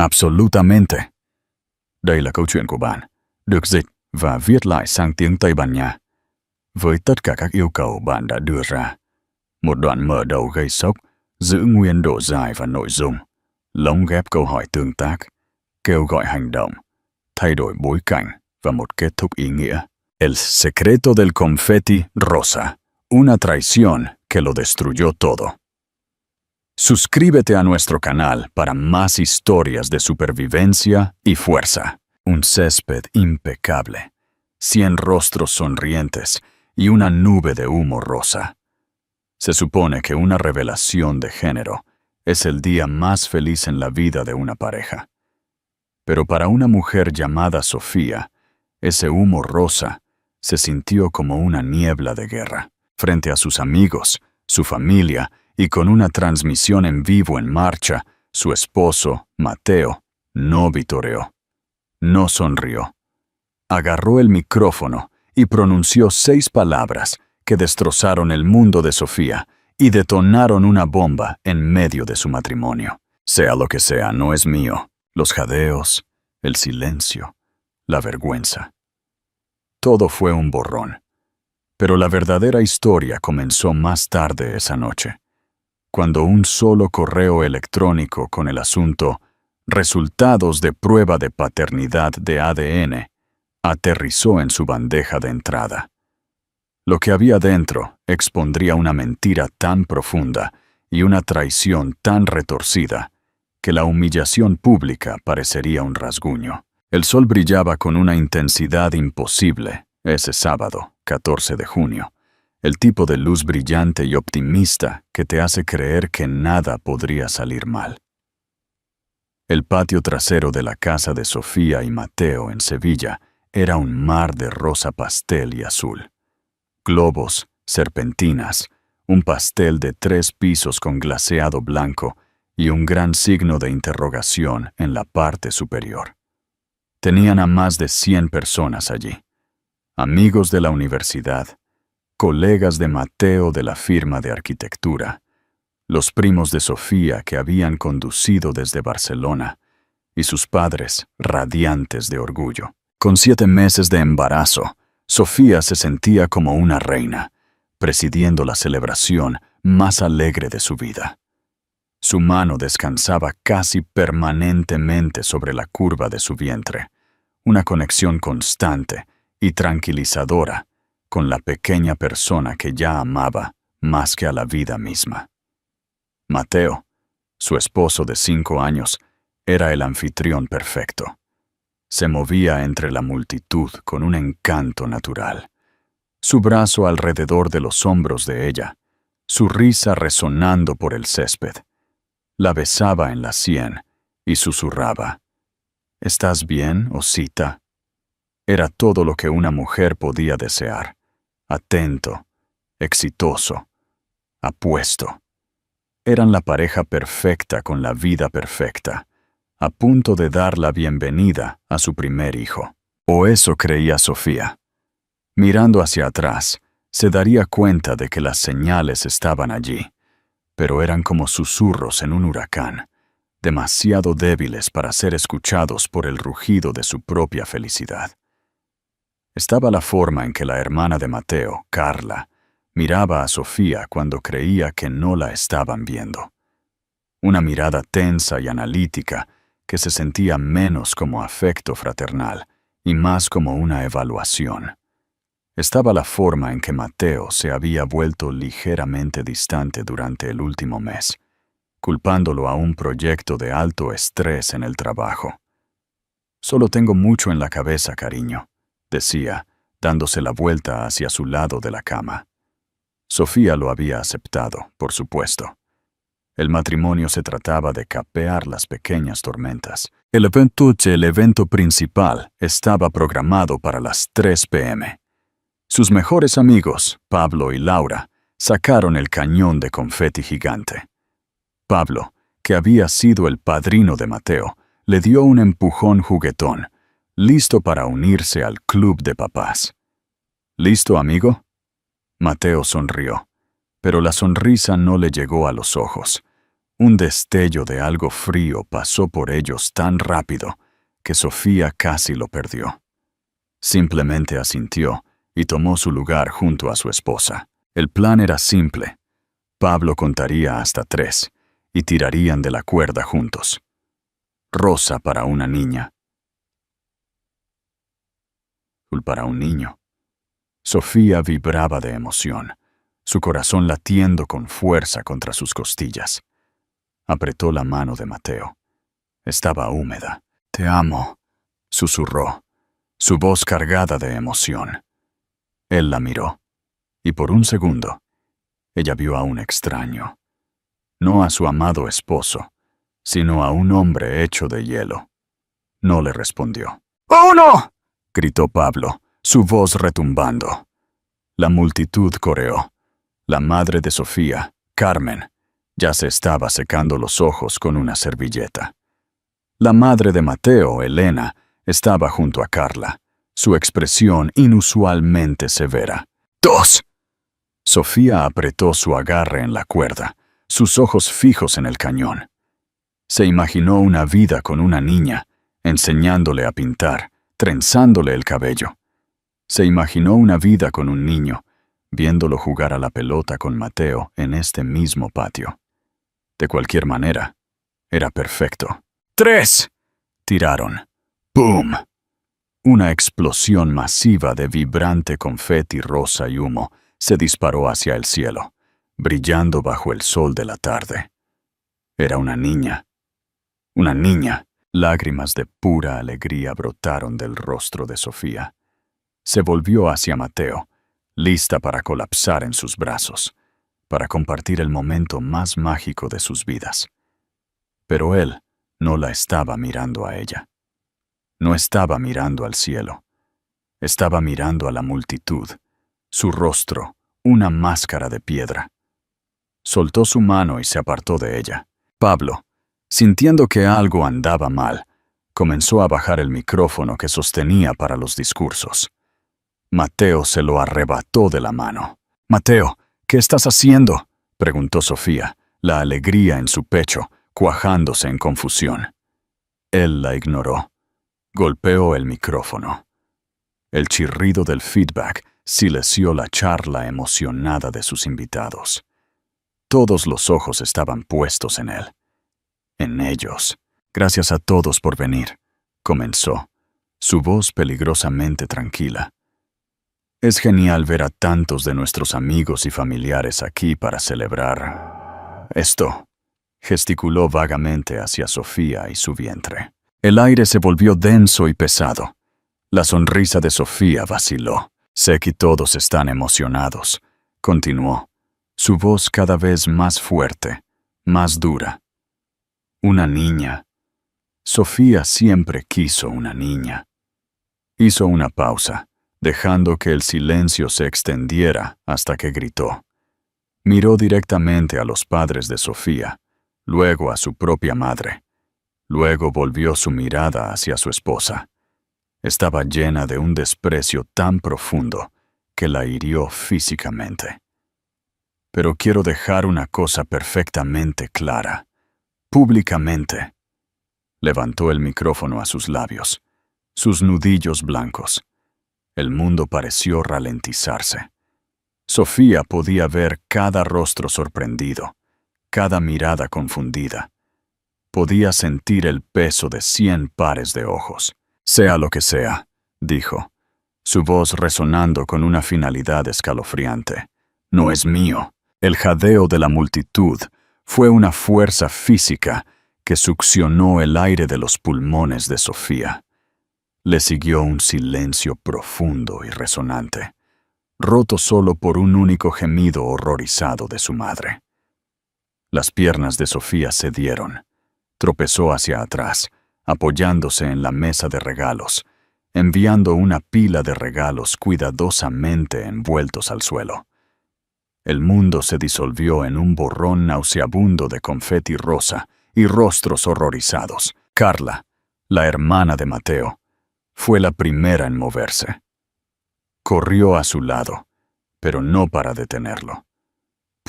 Absolutamente. Đây là câu chuyện của bạn, được dịch và viết lại sang tiếng Tây Ban Nha, với tất cả các yêu cầu bạn đã đưa ra. Một đoạn mở đầu gây sốc, giữ nguyên độ dài và nội dung, lồng ghép câu hỏi tương tác, kêu gọi hành động, thay đổi bối cảnh và một kết thúc ý nghĩa. El secreto del confeti rosa, una traición que lo destruyó todo. Suscríbete a nuestro canal para más historias de supervivencia y fuerza. Un césped impecable, 100 rostros sonrientes y una nube de humo rosa. Se supone que una revelación de género es el día más feliz en la vida de una pareja. Pero para una mujer llamada Sofía, ese humo rosa se sintió como una niebla de guerra. Frente a sus amigos, su familia y con una transmisión en vivo en marcha, su esposo, Mateo, no vitoreó, no sonrió. Agarró el micrófono y pronunció 6 palabras que destrozaron el mundo de Sofía y detonaron una bomba en medio de su matrimonio. Sea lo que sea, no es mío. Los jadeos, el silencio, la vergüenza. Todo fue un borrón. Pero la verdadera historia comenzó más tarde esa noche, cuando un solo correo electrónico con el asunto «Resultados de prueba de paternidad de ADN» aterrizó en su bandeja de entrada. Lo que había dentro expondría una mentira tan profunda y una traición tan retorcida que la humillación pública parecería un rasguño. El sol brillaba con una intensidad imposible ese sábado, 14 de junio, el tipo de luz brillante y optimista que te hace creer que nada podría salir mal. El patio trasero de la casa de Sofía y Mateo en Sevilla era un mar de rosa pastel y azul. Globos, serpentinas, un pastel de 3 pisos con glaseado blanco y un gran signo de interrogación en la parte superior. Tenían a más de 100 personas allí. Amigos de la universidad, colegas de Mateo de la firma de arquitectura, los primos de Sofía que habían conducido desde Barcelona, y sus padres radiantes de orgullo. Con 7 meses de embarazo, Sofía se sentía como una reina, presidiendo la celebración más alegre de su vida. Su mano descansaba casi permanentemente sobre la curva de su vientre, una conexión constante y tranquilizadora con la pequeña persona que ya amaba más que a la vida misma. Mateo, su esposo de 5 años, era el anfitrión perfecto. Se movía entre la multitud con un encanto natural. Su brazo alrededor de los hombros de ella, su risa resonando por el césped. La besaba en la sien y susurraba: «¿Estás bien, osita?» Era todo lo que una mujer podía desear. Atento, exitoso, apuesto. Eran la pareja perfecta con la vida perfecta, a punto de dar la bienvenida a su primer hijo. O eso creía Sofía. Mirando hacia atrás, se daría cuenta de que las señales estaban allí, pero eran como susurros en un huracán, demasiado débiles para ser escuchados por el rugido de su propia felicidad. Estaba la forma en que la hermana de Mateo, Carla, miraba a Sofía cuando creía que no la estaban viendo. Una mirada tensa y analítica que se sentía menos como afecto fraternal y más como una evaluación. Estaba la forma en que Mateo se había vuelto ligeramente distante durante el último mes, culpándolo a un proyecto de alto estrés en el trabajo. «Solo tengo mucho en la cabeza, cariño», decía, dándose la vuelta hacia su lado de la cama. Sofía lo había aceptado, por supuesto. El matrimonio se trataba de capear las pequeñas tormentas. El evento principal estaba programado para las 3 p.m. Sus mejores amigos, Pablo y Laura, sacaron el cañón de confeti gigante. Pablo, que había sido el padrino de Mateo, le dio un empujón juguetón, listo para unirse al club de papás. ¿Listo, amigo? Mateo sonrió, pero la sonrisa no le llegó a los ojos. Un destello de algo frío pasó por ellos tan rápido que Sofía casi lo perdió. Simplemente asintió y tomó su lugar junto a su esposa. El plan era simple. Pablo contaría hasta 3 y tirarían de la cuerda juntos. Rosa para una niña. Azul para un niño. Sofía vibraba de emoción, su corazón latiendo con fuerza contra sus costillas. Apretó la mano de Mateo. Estaba húmeda. «Te amo», susurró, su voz cargada de emoción. Él la miró, y por un segundo, ella vio a un extraño. No a su amado esposo, sino a un hombre hecho de hielo. No le respondió. «¡Oh, no!», gritó Pablo, su voz retumbando. La multitud coreó. La madre de Sofía, Carmen, ya se estaba secando los ojos con una servilleta. La madre de Mateo, Elena, estaba junto a Carla, su expresión inusualmente severa. «¡2!». Sofía apretó su agarre en la cuerda, sus ojos fijos en el cañón. Se imaginó una vida con una niña, enseñándole a pintar, trenzándole el cabello. Se imaginó una vida con un niño, viéndolo jugar a la pelota con Mateo en este mismo patio. De cualquier manera, era perfecto. «3», tiraron. ¡Boom! Una explosión masiva de vibrante confeti rosa y humo se disparó hacia el cielo, brillando bajo el sol de la tarde. Era una niña. Una niña. Lágrimas de pura alegría brotaron del rostro de Sofía. Se volvió hacia Mateo, lista para colapsar en sus brazos, para compartir el momento más mágico de sus vidas. Pero él no la estaba mirando a ella. No estaba mirando al cielo. Estaba mirando a la multitud, su rostro, una máscara de piedra. Soltó su mano y se apartó de ella. Pablo, sintiendo que algo andaba mal, comenzó a bajar el micrófono que sostenía para los discursos. Mateo se lo arrebató de la mano. «Mateo, ¿qué estás haciendo?», preguntó Sofía, la alegría en su pecho, cuajándose en confusión. Él la ignoró. Golpeó el micrófono. El chirrido del feedback silenció la charla emocionada de sus invitados. Todos los ojos estaban puestos en él. En ellos. «Gracias a todos por venir», comenzó, su voz peligrosamente tranquila. «Es genial ver a tantos de nuestros amigos y familiares aquí para celebrar esto». Gesticuló vagamente hacia Sofía y su vientre. El aire se volvió denso y pesado. La sonrisa de Sofía vaciló. «Sé que todos están emocionados», continuó, su voz cada vez más fuerte, más dura. «Una niña. Sofía siempre quiso una niña». Hizo una pausa, dejando que el silencio se extendiera hasta que gritó. Miró directamente a los padres de Sofía, luego a su propia madre. Luego volvió su mirada hacia su esposa. Estaba llena de un desprecio tan profundo que la hirió físicamente. «Pero quiero dejar una cosa perfectamente clara, públicamente». Levantó el micrófono a sus labios, sus nudillos blancos. El mundo pareció ralentizarse. Sofía podía ver cada rostro sorprendido, cada mirada confundida. Podía sentir el peso de 100 pares de ojos. «Sea lo que sea», dijo, su voz resonando con una finalidad escalofriante. «No es mío». El jadeo de la multitud fue una fuerza física que succionó el aire de los pulmones de Sofía. Le siguió un silencio profundo y resonante, roto solo por un único gemido horrorizado de su madre. Las piernas de Sofía cedieron. Tropezó hacia atrás, apoyándose en la mesa de regalos, enviando una pila de regalos cuidadosamente envueltos al suelo. El mundo se disolvió en un borrón nauseabundo de confeti rosa y rostros horrorizados. Carla, la hermana de Mateo, fue la primera en moverse. Corrió a su lado, pero no para detenerlo.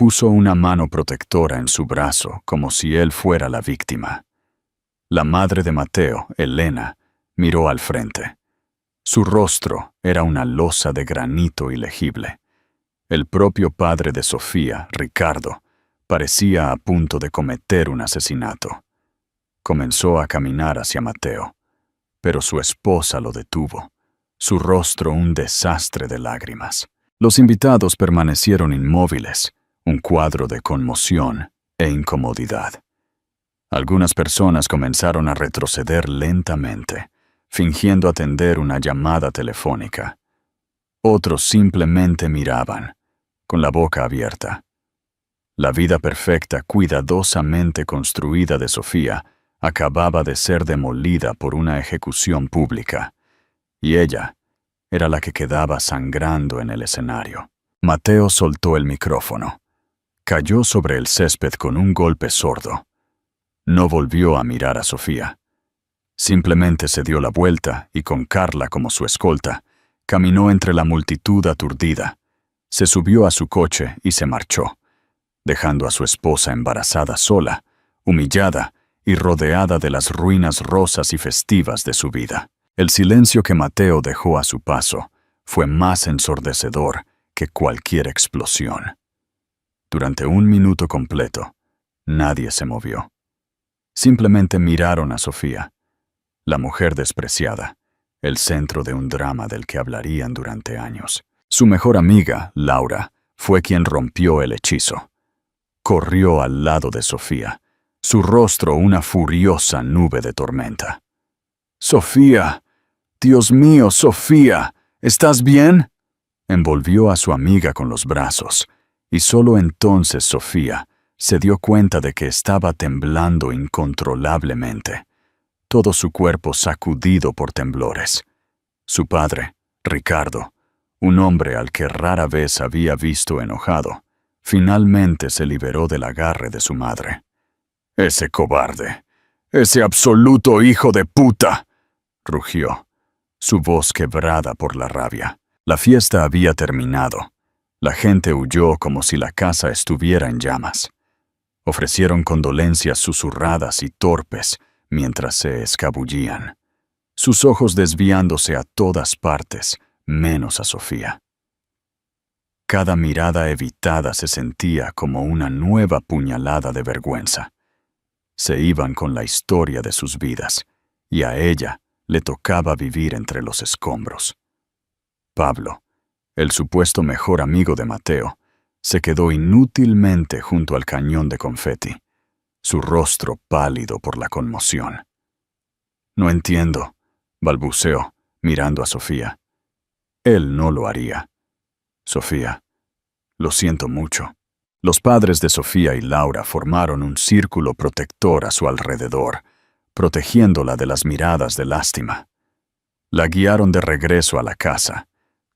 puso una mano protectora en su brazo como si él fuera la víctima. La madre de Mateo, Elena, miró al frente. Su rostro era una losa de granito ilegible. El propio padre de Sofía, Ricardo, parecía a punto de cometer un asesinato. Comenzó a caminar hacia Mateo, pero su esposa lo detuvo, su rostro un desastre de lágrimas. Los invitados permanecieron inmóviles, un cuadro de conmoción e incomodidad. Algunas personas comenzaron a retroceder lentamente, fingiendo atender una llamada telefónica. Otros simplemente miraban, con la boca abierta. La vida perfecta, cuidadosamente construida de Sofía, acababa de ser demolida por una ejecución pública, y ella era la que quedaba sangrando en el escenario. Mateo soltó el micrófono. Cayó sobre el césped con un golpe sordo. No volvió a mirar a Sofía. Simplemente se dio la vuelta y, con Carla como su escolta, caminó entre la multitud aturdida. Se subió a su coche y se marchó, dejando a su esposa embarazada sola, humillada y rodeada de las ruinas rosas y festivas de su vida. El silencio que Mateo dejó a su paso fue más ensordecedor que cualquier explosión. Durante 1 minuto completo, nadie se movió. Simplemente miraron a Sofía, la mujer despreciada, el centro de un drama del que hablarían durante años. Su mejor amiga, Laura, fue quien rompió el hechizo. Corrió al lado de Sofía, su rostro una furiosa nube de tormenta. «¡Sofía! ¡Dios mío, Sofía! ¿Estás bien?». Envolvió a su amiga con los brazos, y solo entonces Sofía se dio cuenta de que estaba temblando incontrolablemente, todo su cuerpo sacudido por temblores. Su padre, Ricardo, un hombre al que rara vez había visto enojado, finalmente se liberó del agarre de su madre. «¡Ese cobarde! ¡Ese absoluto hijo de puta!», rugió, su voz quebrada por la rabia. La fiesta había terminado. La gente huyó como si la casa estuviera en llamas. Ofrecieron condolencias susurradas y torpes mientras se escabullían, sus ojos desviándose a todas partes, menos a Sofía. Cada mirada evitada se sentía como una nueva puñalada de vergüenza. Se iban con la historia de sus vidas, y a ella le tocaba vivir entre los escombros. Pablo, el supuesto mejor amigo de Mateo, se quedó inútilmente junto al cañón de confeti, su rostro pálido por la conmoción. «No entiendo», balbuceó, mirando a Sofía. Él no lo haría. «Sofía, lo siento mucho». Los padres de Sofía y Laura formaron un círculo protector a su alrededor, protegiéndola de las miradas de lástima. La guiaron de regreso a la casa,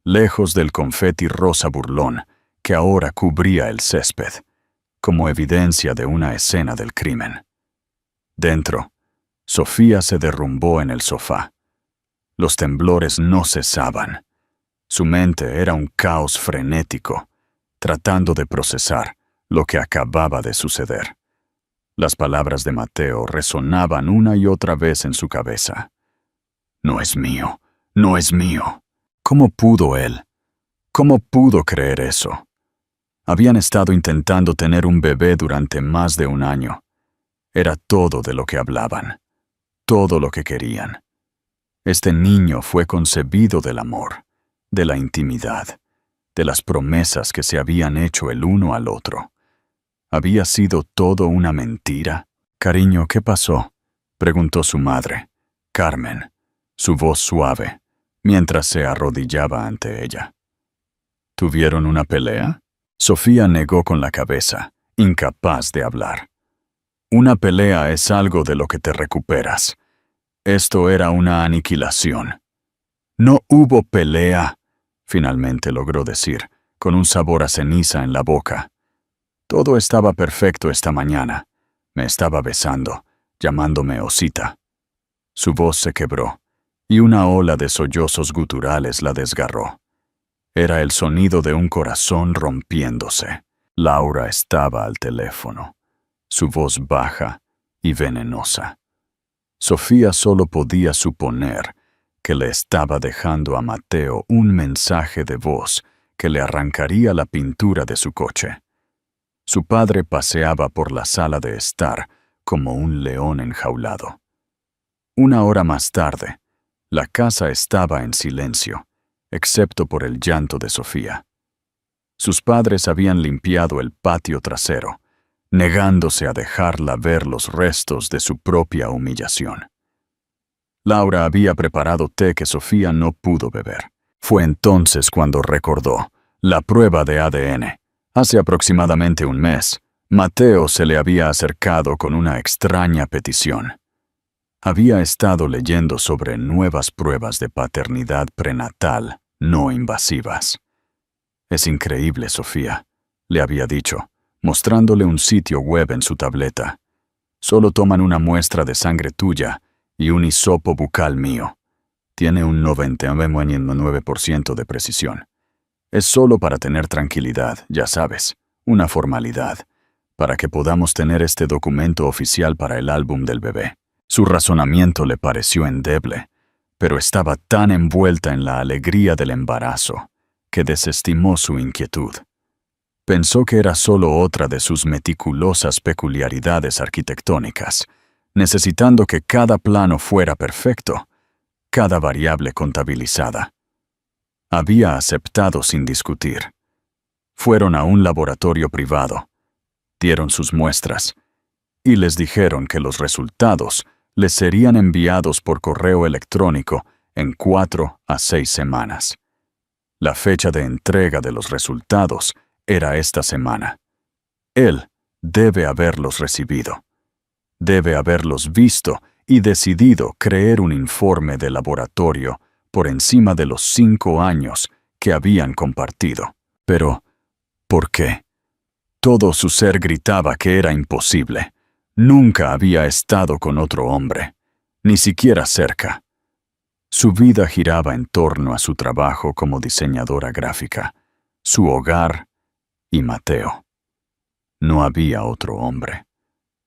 lejos del confeti rosa burlón que ahora cubría el césped, como evidencia de una escena del crimen. Dentro, Sofía se derrumbó en el sofá. Los temblores no cesaban. Su mente era un caos frenético, tratando de procesar lo que acababa de suceder. Las palabras de Mateo resonaban una y otra vez en su cabeza. «No es mío, no es mío». ¿Cómo pudo él? ¿Cómo pudo creer eso? Habían estado intentando tener un bebé durante más de 1 año. Era todo de lo que hablaban, todo lo que querían. Este niño fue concebido del amor, de la intimidad, de las promesas que se habían hecho el uno al otro. ¿Había sido todo una mentira? «Cariño, ¿qué pasó?», preguntó su madre, Carmen, su voz suave, mientras se arrodillaba ante ella. ¿Tuvieron una pelea? Sofía negó con la cabeza, incapaz de hablar. «Una pelea es algo de lo que te recuperas. Esto era una aniquilación». «No hubo pelea», finalmente logró decir, con un sabor a ceniza en la boca. «Todo estaba perfecto esta mañana. Me estaba besando, llamándome osita». Su voz se quebró, y una ola de sollozos guturales la desgarró. Era el sonido de un corazón rompiéndose. Laura estaba al teléfono, su voz baja y venenosa. Sofía solo podía suponer que le estaba dejando a Mateo un mensaje de voz que le arrancaría la pintura de su coche. Su padre paseaba por la sala de estar como un león enjaulado. Una hora más tarde, la casa estaba en silencio, excepto por el llanto de Sofía. Sus padres habían limpiado el patio trasero, negándose a dejarla ver los restos de su propia humillación. Laura había preparado té que Sofía no pudo beber. Fue entonces cuando recordó la prueba de ADN. Hace aproximadamente un mes, Mateo se le había acercado con una extraña petición. Había estado leyendo sobre nuevas pruebas de paternidad prenatal no invasivas. «Es increíble, Sofía», le había dicho, mostrándole un sitio web en su tableta. «Solo toman una muestra de sangre tuya y un hisopo bucal mío. Tiene un 99% de precisión. Es solo para tener tranquilidad, ya sabes, una formalidad, para que podamos tener este documento oficial para el álbum del bebé». Su razonamiento le pareció endeble, pero estaba tan envuelta en la alegría del embarazo que desestimó su inquietud. Pensó que era solo otra de sus meticulosas peculiaridades arquitectónicas, necesitando que cada plano fuera perfecto, cada variable contabilizada. Había aceptado sin discutir. Fueron a un laboratorio privado, dieron sus muestras y les dijeron que los resultados les serían enviados por correo electrónico en 4 a 6 semanas. La fecha de entrega de los resultados era esta semana. Él debe haberlos recibido. Debe haberlos visto y decidido creer un informe de laboratorio por encima de los 5 años que habían compartido. Pero, ¿por qué? Todo su ser gritaba que era imposible. Nunca había estado con otro hombre, ni siquiera cerca. Su vida giraba en torno a su trabajo como diseñadora gráfica, su hogar y Mateo. No había otro hombre.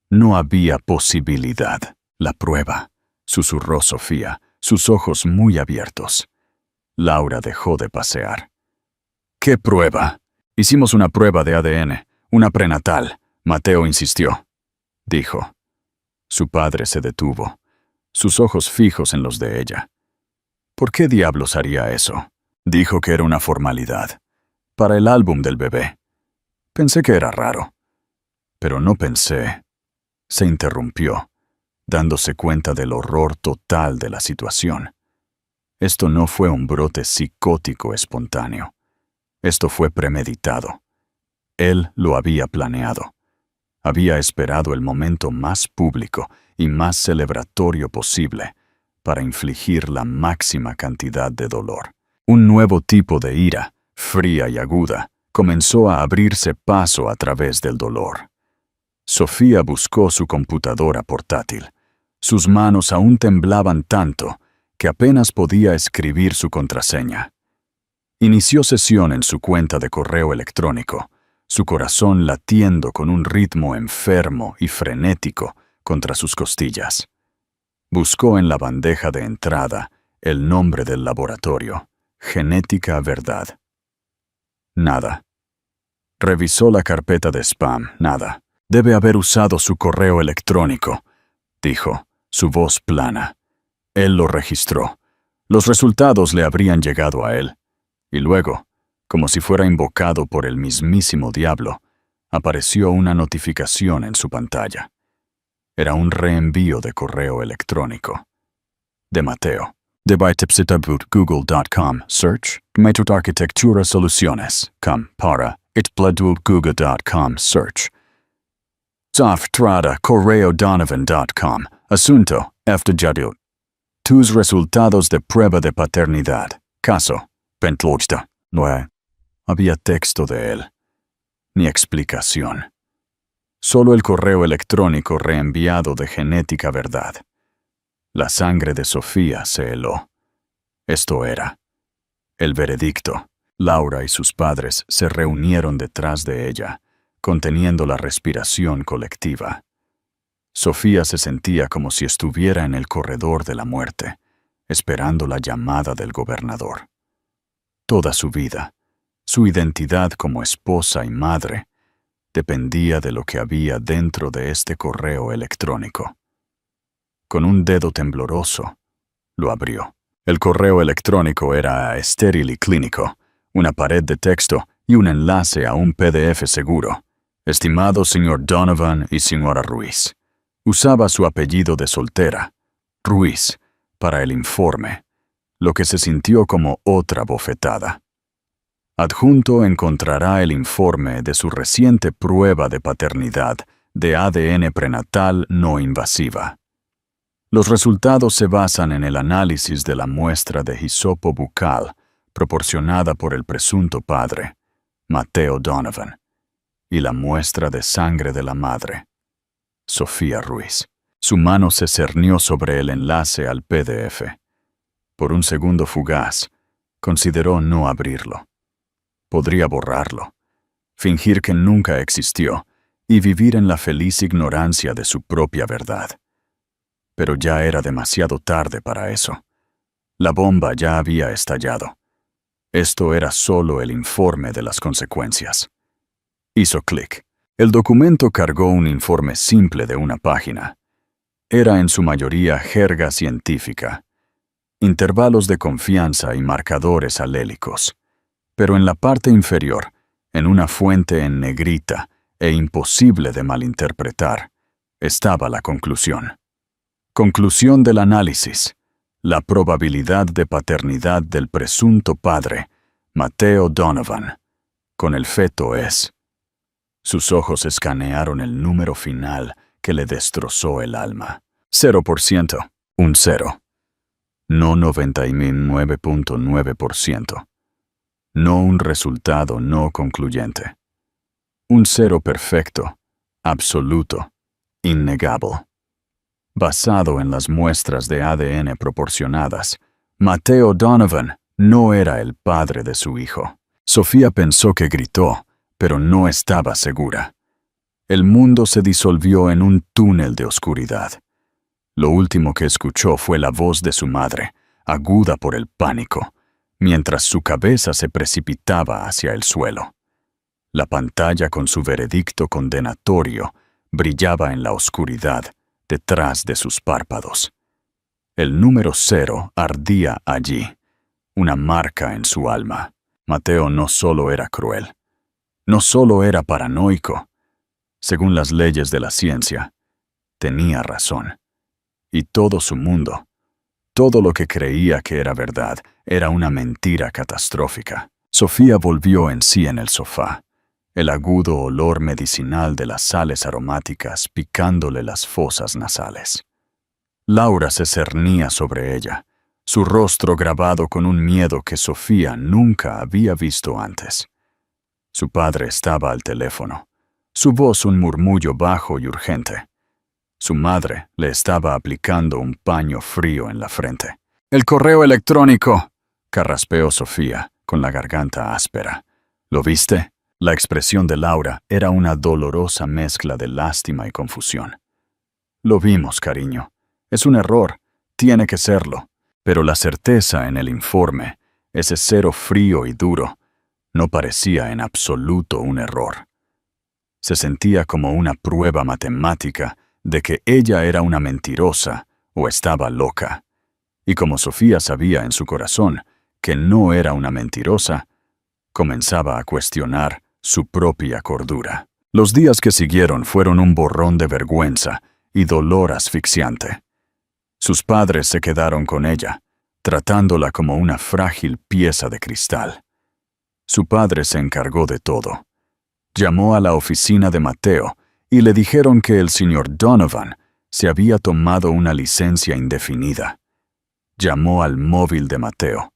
No había posibilidad. La prueba, susurró Sofía, sus ojos muy abiertos. Laura dejó de pasear. ¿Qué prueba? Hicimos una prueba de ADN, una prenatal, Mateo insistió. Dijo. Su padre se detuvo, sus ojos fijos en los de ella. ¿Por qué diablos haría eso? Dijo que era una formalidad, para el álbum del bebé. Pensé que era raro, pero no pensé. Se interrumpió, dándose cuenta del horror total de la situación. Esto no fue un brote psicótico espontáneo. Esto fue premeditado. Él lo había planeado. Había esperado el momento más público y más celebratorio posible para infligir la máxima cantidad de dolor. Un nuevo tipo de ira, fría y aguda, comenzó a abrirse paso a través del dolor. Sofía buscó su computadora portátil. Sus manos aún temblaban tanto que apenas podía escribir su contraseña. Inició sesión en su cuenta de correo electrónico, su corazón latiendo con un ritmo enfermo y frenético contra sus costillas. Buscó en la bandeja de entrada el nombre del laboratorio, Genética Verdad. Nada. Revisó la carpeta de spam, nada. Debe haber usado su correo electrónico, dijo, su voz plana. Él lo registró. Los resultados le habrían llegado a él. Y luego, como si fuera invocado por el mismísimo diablo, apareció una notificación en su pantalla. Era un reenvío de correo electrónico. De Mateo. De google.com search Método Arquitectura Soluciones para itbladulguga.com search Softrada correodonovan.com Asunto FDJadil. Tus resultados de prueba de paternidad. Caso. Pentlojda. No había texto de él, ni explicación. Solo el correo electrónico reenviado de Genética Verdad. La sangre de Sofía se heló. Esto era el veredicto. Laura y sus padres se reunieron detrás de ella, conteniendo la respiración colectiva. Sofía se sentía como si estuviera en el corredor de la muerte, esperando la llamada del gobernador. Toda su vida, su identidad como esposa y madre, dependía de lo que había dentro de este correo electrónico. Con un dedo tembloroso, lo abrió. El correo electrónico era estéril y clínico, una pared de texto y un enlace a un PDF seguro. Estimado señor Donovan y señora Ruiz. Usaba su apellido de soltera, Ruiz, para el informe, lo que se sintió como otra bofetada. Adjunto encontrará el informe de su reciente prueba de paternidad de ADN prenatal no invasiva. Los resultados se basan en el análisis de la muestra de hisopo bucal proporcionada por el presunto padre, Mateo Donovan, y la muestra de sangre de la madre, Sofía Ruiz. Su mano se cernió sobre el enlace al PDF. Por un segundo fugaz, consideró no abrirlo. Podría borrarlo, fingir que nunca existió y vivir en la feliz ignorancia de su propia verdad. Pero ya era demasiado tarde para eso. La bomba ya había estallado. Esto era solo el informe de las consecuencias. Hizo clic. El documento cargó un informe simple de una página. Era en su mayoría jerga científica, intervalos de confianza y marcadores alélicos. Pero en la parte inferior, en una fuente en negrita e imposible de malinterpretar, estaba la conclusión. Conclusión del análisis. La probabilidad de paternidad del presunto padre, Mateo Donovan, con el feto es. Sus ojos escanearon el número final que le destrozó el alma. 0%. Un 0. No 99.9%. No un resultado no concluyente. Un 0 perfecto, absoluto, innegable. Basado en las muestras de ADN proporcionadas, Mateo Donovan no era el padre de su hijo. Sofía pensó que gritó, pero no estaba segura. El mundo se disolvió en un túnel de oscuridad. Lo último que escuchó fue la voz de su madre, aguda por el pánico, mientras su cabeza se precipitaba hacia el suelo. La pantalla con su veredicto condenatorio brillaba en la oscuridad detrás de sus párpados. El número 0 ardía allí, una marca en su alma. Mateo no solo era cruel, no solo era paranoico. Según las leyes de la ciencia, tenía razón. Y todo su mundo, todo lo que creía que era verdad, era una mentira catastrófica. Sofía volvió en sí en el sofá, el agudo olor medicinal de las sales aromáticas picándole las fosas nasales. Laura se cernía sobre ella, su rostro grabado con un miedo que Sofía nunca había visto antes. Su padre estaba al teléfono, su voz un murmullo bajo y urgente. Su madre le estaba aplicando un paño frío en la frente. «El correo electrónico», carraspeó Sofía, con la garganta áspera. «¿Lo viste?» La expresión de Laura era una dolorosa mezcla de lástima y confusión. «Lo vimos, cariño. Es un error. Tiene que serlo. Pero la certeza en el informe, ese 0 frío y duro, no parecía en absoluto un error. Se sentía como una prueba matemática de que ella era una mentirosa o estaba loca. Y como Sofía sabía en su corazón que no era una mentirosa, comenzaba a cuestionar su propia cordura. Los días que siguieron fueron un borrón de vergüenza y dolor asfixiante. Sus padres se quedaron con ella, tratándola como una frágil pieza de cristal. Su padre se encargó de todo. Llamó a la oficina de Mateo y le dijeron que el señor Donovan se había tomado una licencia indefinida. Llamó al móvil de Mateo,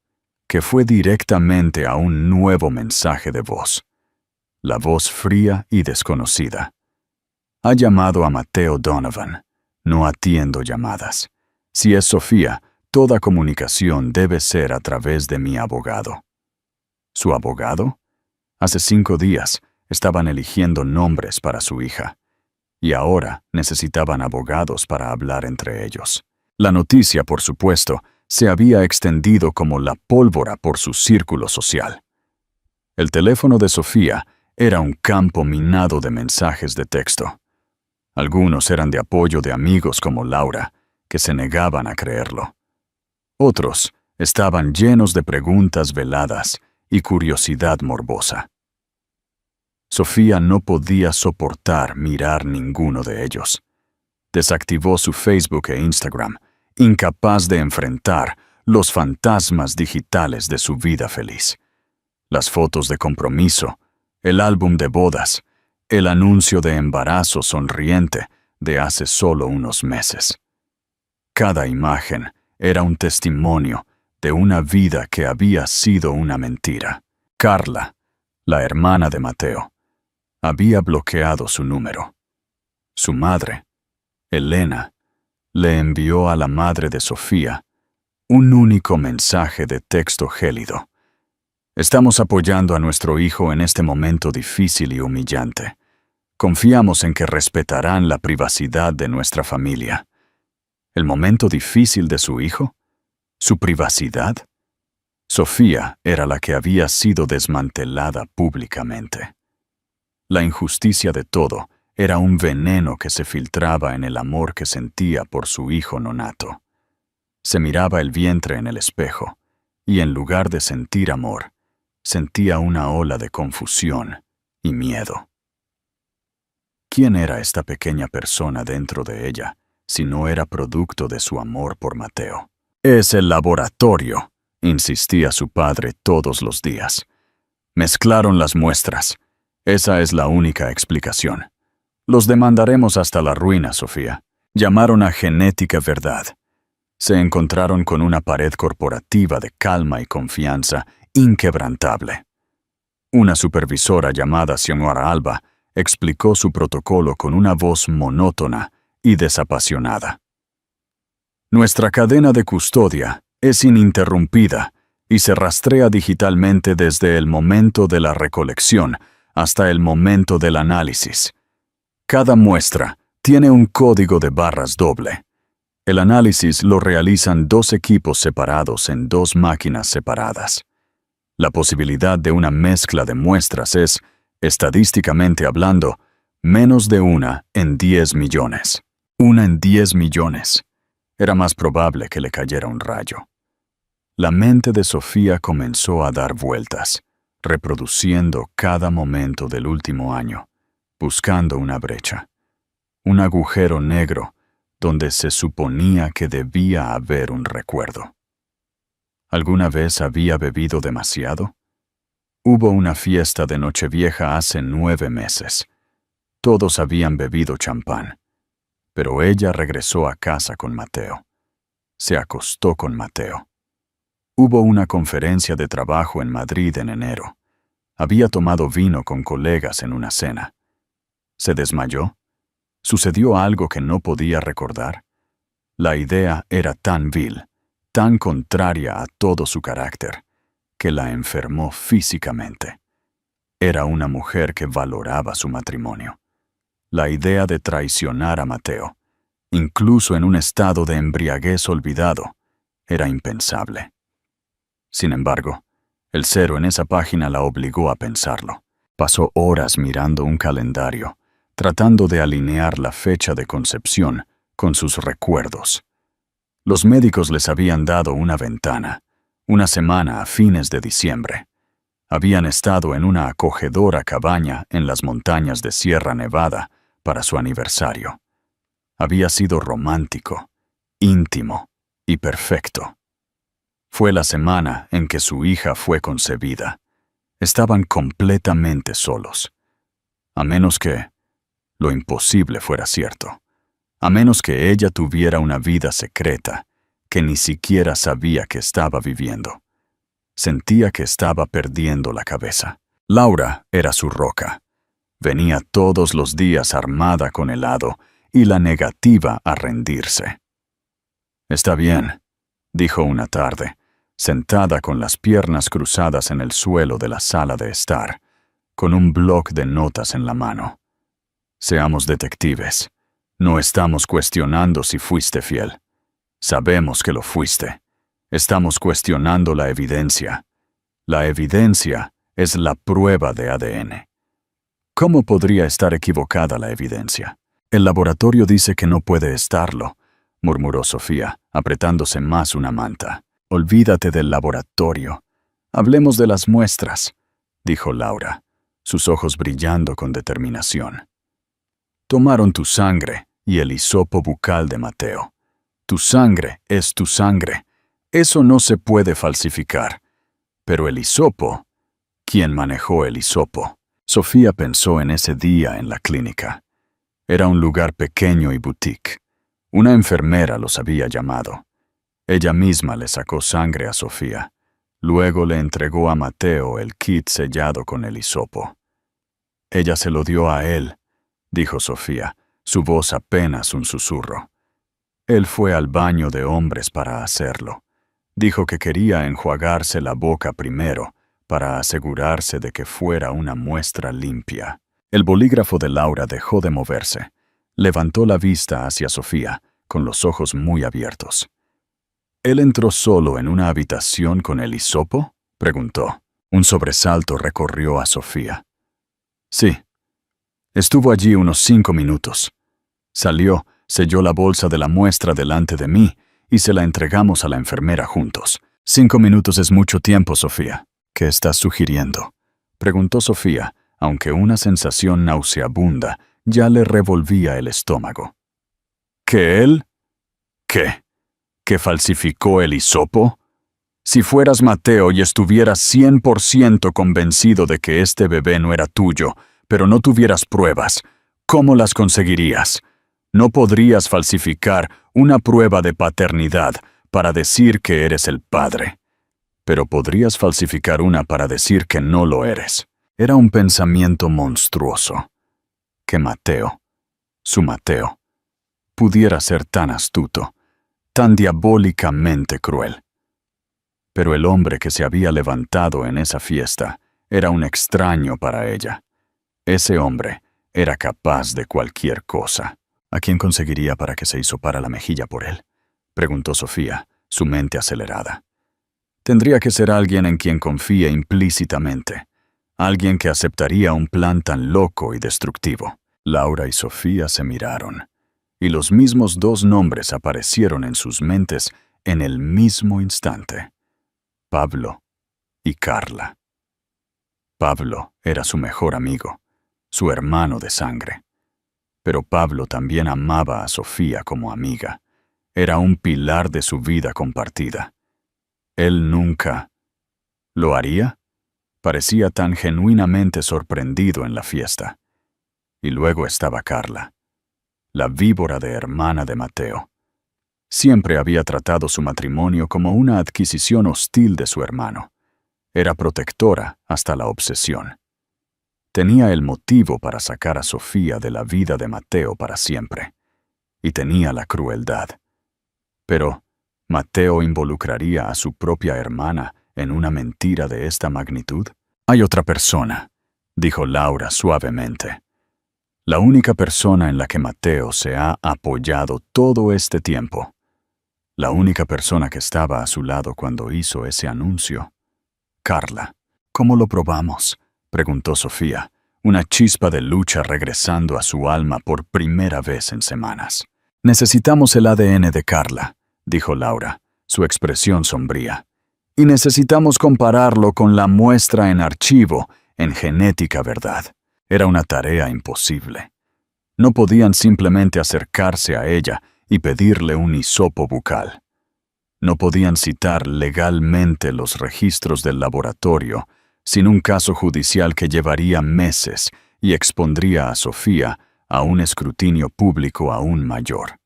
que fue directamente a un nuevo mensaje de voz. La voz fría y desconocida. «Ha llamado a Mateo Donovan. No atiendo llamadas. Si es Sofía, toda comunicación debe ser a través de mi abogado». ¿Su abogado? Hace 5 días, estaban eligiendo nombres para su hija, y ahora necesitaban abogados para hablar entre ellos. La noticia, por supuesto, se había extendido como la pólvora por su círculo social. El teléfono de Sofía era un campo minado de mensajes de texto. Algunos eran de apoyo de amigos como Laura, que se negaban a creerlo. Otros estaban llenos de preguntas veladas y curiosidad morbosa. Sofía no podía soportar mirar ninguno de ellos. Desactivó su Facebook e Instagram, incapaz de enfrentar los fantasmas digitales de su vida feliz. Las fotos de compromiso, el álbum de bodas, el anuncio de embarazo sonriente de hace solo unos meses. Cada imagen era un testimonio de una vida que había sido una mentira. Carla, la hermana de Mateo, había bloqueado su número. Su madre, Elena, le envió a la madre de Sofía un único mensaje de texto gélido. Estamos apoyando a nuestro hijo en este momento difícil y humillante. Confiamos en que respetarán la privacidad de nuestra familia. ¿El momento difícil de su hijo? ¿Su privacidad? Sofía era la que había sido desmantelada públicamente. La injusticia de todo era un veneno que se filtraba en el amor que sentía por su hijo nonato. Se miraba el vientre en el espejo, y en lugar de sentir amor, sentía una ola de confusión y miedo. ¿Quién era esta pequeña persona dentro de ella, si no era producto de su amor por Mateo? Es el laboratorio, insistía su padre todos los días. Mezclaron las muestras. Esa es la única explicación. Los demandaremos hasta la ruina, Sofía. Llamaron a Genética Verdad. Se encontraron con una pared corporativa de calma y confianza inquebrantable. Una supervisora llamada Xiomara Alba explicó su protocolo con una voz monótona y desapasionada. Nuestra cadena de custodia es ininterrumpida y se rastrea digitalmente desde el momento de la recolección hasta el momento del análisis. Cada muestra tiene un código de barras doble. El análisis lo realizan 2 equipos separados en 2 máquinas separadas. La posibilidad de una mezcla de muestras es, estadísticamente hablando, menos de 1 en 10 millones. 1 en 10 millones. Era más probable que le cayera un rayo. La mente de Sofía comenzó a dar vueltas, reproduciendo cada momento del último año, buscando una brecha, un agujero negro donde se suponía que debía haber un recuerdo. ¿Alguna vez había bebido demasiado? Hubo una fiesta de Nochevieja hace 9 meses. Todos habían bebido champán, pero ella regresó a casa con Mateo. Se acostó con Mateo. Hubo una conferencia de trabajo en Madrid en enero. Había tomado vino con colegas en una cena. ¿Se desmayó? ¿Sucedió algo que no podía recordar? La idea era tan vil, tan contraria a todo su carácter, que la enfermó físicamente. Era una mujer que valoraba su matrimonio. La idea de traicionar a Mateo, incluso en un estado de embriaguez olvidado, era impensable. Sin embargo, el 0 en esa página la obligó a pensarlo. Pasó horas mirando un calendario, tratando de alinear la fecha de concepción con sus recuerdos. Los médicos les habían dado una ventana, una semana a fines de diciembre. Habían estado en una acogedora cabaña en las montañas de Sierra Nevada para su aniversario. Había sido romántico, íntimo y perfecto. Fue la semana en que su hija fue concebida. Estaban completamente solos. A menos que lo imposible fuera cierto. A menos que ella tuviera una vida secreta que ni siquiera sabía que estaba viviendo. Sentía que estaba perdiendo la cabeza. Laura era su roca. Venía todos los días armada con helado y la negativa a rendirse. «Está bien», dijo una tarde, sentada con las piernas cruzadas en el suelo de la sala de estar. con un bloc de notas en la mano. Seamos detectives. No estamos cuestionando si fuiste fiel. Sabemos que lo fuiste. Estamos cuestionando la evidencia. La evidencia es la prueba de ADN. ¿Cómo podría estar equivocada la evidencia? El laboratorio dice que no puede estarlo, murmuró Sofía, apretándose más una manta. Olvídate del laboratorio. Hablemos de las muestras, dijo Laura, sus ojos brillando con determinación. Tomaron tu sangre y el hisopo bucal de Mateo. Tu sangre es tu sangre. Eso no se puede falsificar. Pero el hisopo, ¿quién manejó el hisopo? Sofía pensó en ese día en la clínica. Era un lugar pequeño y boutique. Una enfermera los había llamado. Ella misma le sacó sangre a Sofía. Luego le entregó a Mateo el kit sellado con el hisopo. Ella se lo dio a él, dijo Sofía, su voz apenas un susurro. Él fue al baño de hombres para hacerlo. Dijo que quería enjuagarse la boca primero, para asegurarse de que fuera una muestra limpia. El bolígrafo de Laura dejó de moverse. Levantó la vista hacia Sofía, con los ojos muy abiertos. ¿Él entró solo en una habitación con el hisopo?, preguntó. Un sobresalto recorrió a Sofía. Sí. Estuvo allí unos 5 minutos. Salió, selló la bolsa de la muestra delante de mí y se la entregamos a la enfermera juntos. 5 minutos es mucho tiempo, Sofía. ¿Qué estás sugiriendo?, preguntó Sofía, aunque una sensación nauseabunda ya le revolvía el estómago. ¿Que él? ¿Qué? ¿Que falsificó el hisopo? Si fueras Mateo y estuvieras 100% convencido de que este bebé no era tuyo, pero no tuvieras pruebas, ¿cómo las conseguirías? No podrías falsificar una prueba de paternidad para decir que eres el padre. Pero podrías falsificar una para decir que no lo eres. Era un pensamiento monstruoso. Que Mateo, su Mateo, pudiera ser tan astuto, tan diabólicamente cruel. Pero el hombre que se había levantado en esa fiesta era un extraño para ella. Ese hombre era capaz de cualquier cosa. ¿A quién conseguiría para que se hisopara la mejilla por él?, preguntó Sofía, su mente acelerada. Tendría que ser alguien en quien confíe implícitamente. Alguien que aceptaría un plan tan loco y destructivo. Laura y Sofía se miraron, y los mismos 2 nombres aparecieron en sus mentes en el mismo instante. Pablo y Carla. Pablo era su mejor amigo, su hermano de sangre. Pero Pablo también amaba a Sofía como amiga. Era un pilar de su vida compartida. Él nunca... ¿Lo haría? Parecía tan genuinamente sorprendido en la fiesta. Y luego estaba Carla, la víbora de hermana de Mateo. Siempre había tratado su matrimonio como una adquisición hostil de su hermano. Era protectora hasta la obsesión. Tenía el motivo para sacar a Sofía de la vida de Mateo para siempre. Y tenía la crueldad. Pero ¿Mateo involucraría a su propia hermana en una mentira de esta magnitud? Hay otra persona, dijo Laura suavemente. La única persona en la que Mateo se ha apoyado todo este tiempo. La única persona que estaba a su lado cuando hizo ese anuncio. Carla. ¿Cómo lo probamos?, preguntó Sofía, una chispa de lucha regresando a su alma por primera vez en semanas. Necesitamos el ADN de Carla, dijo Laura, su expresión sombría. Y necesitamos compararlo con la muestra en archivo, en Genética Verdad. Era una tarea imposible. No podían simplemente acercarse a ella y pedirle un hisopo bucal. No podían citar legalmente los registros del laboratorio, sin un caso judicial que llevaría meses y expondría a Sofía a un escrutinio público aún mayor.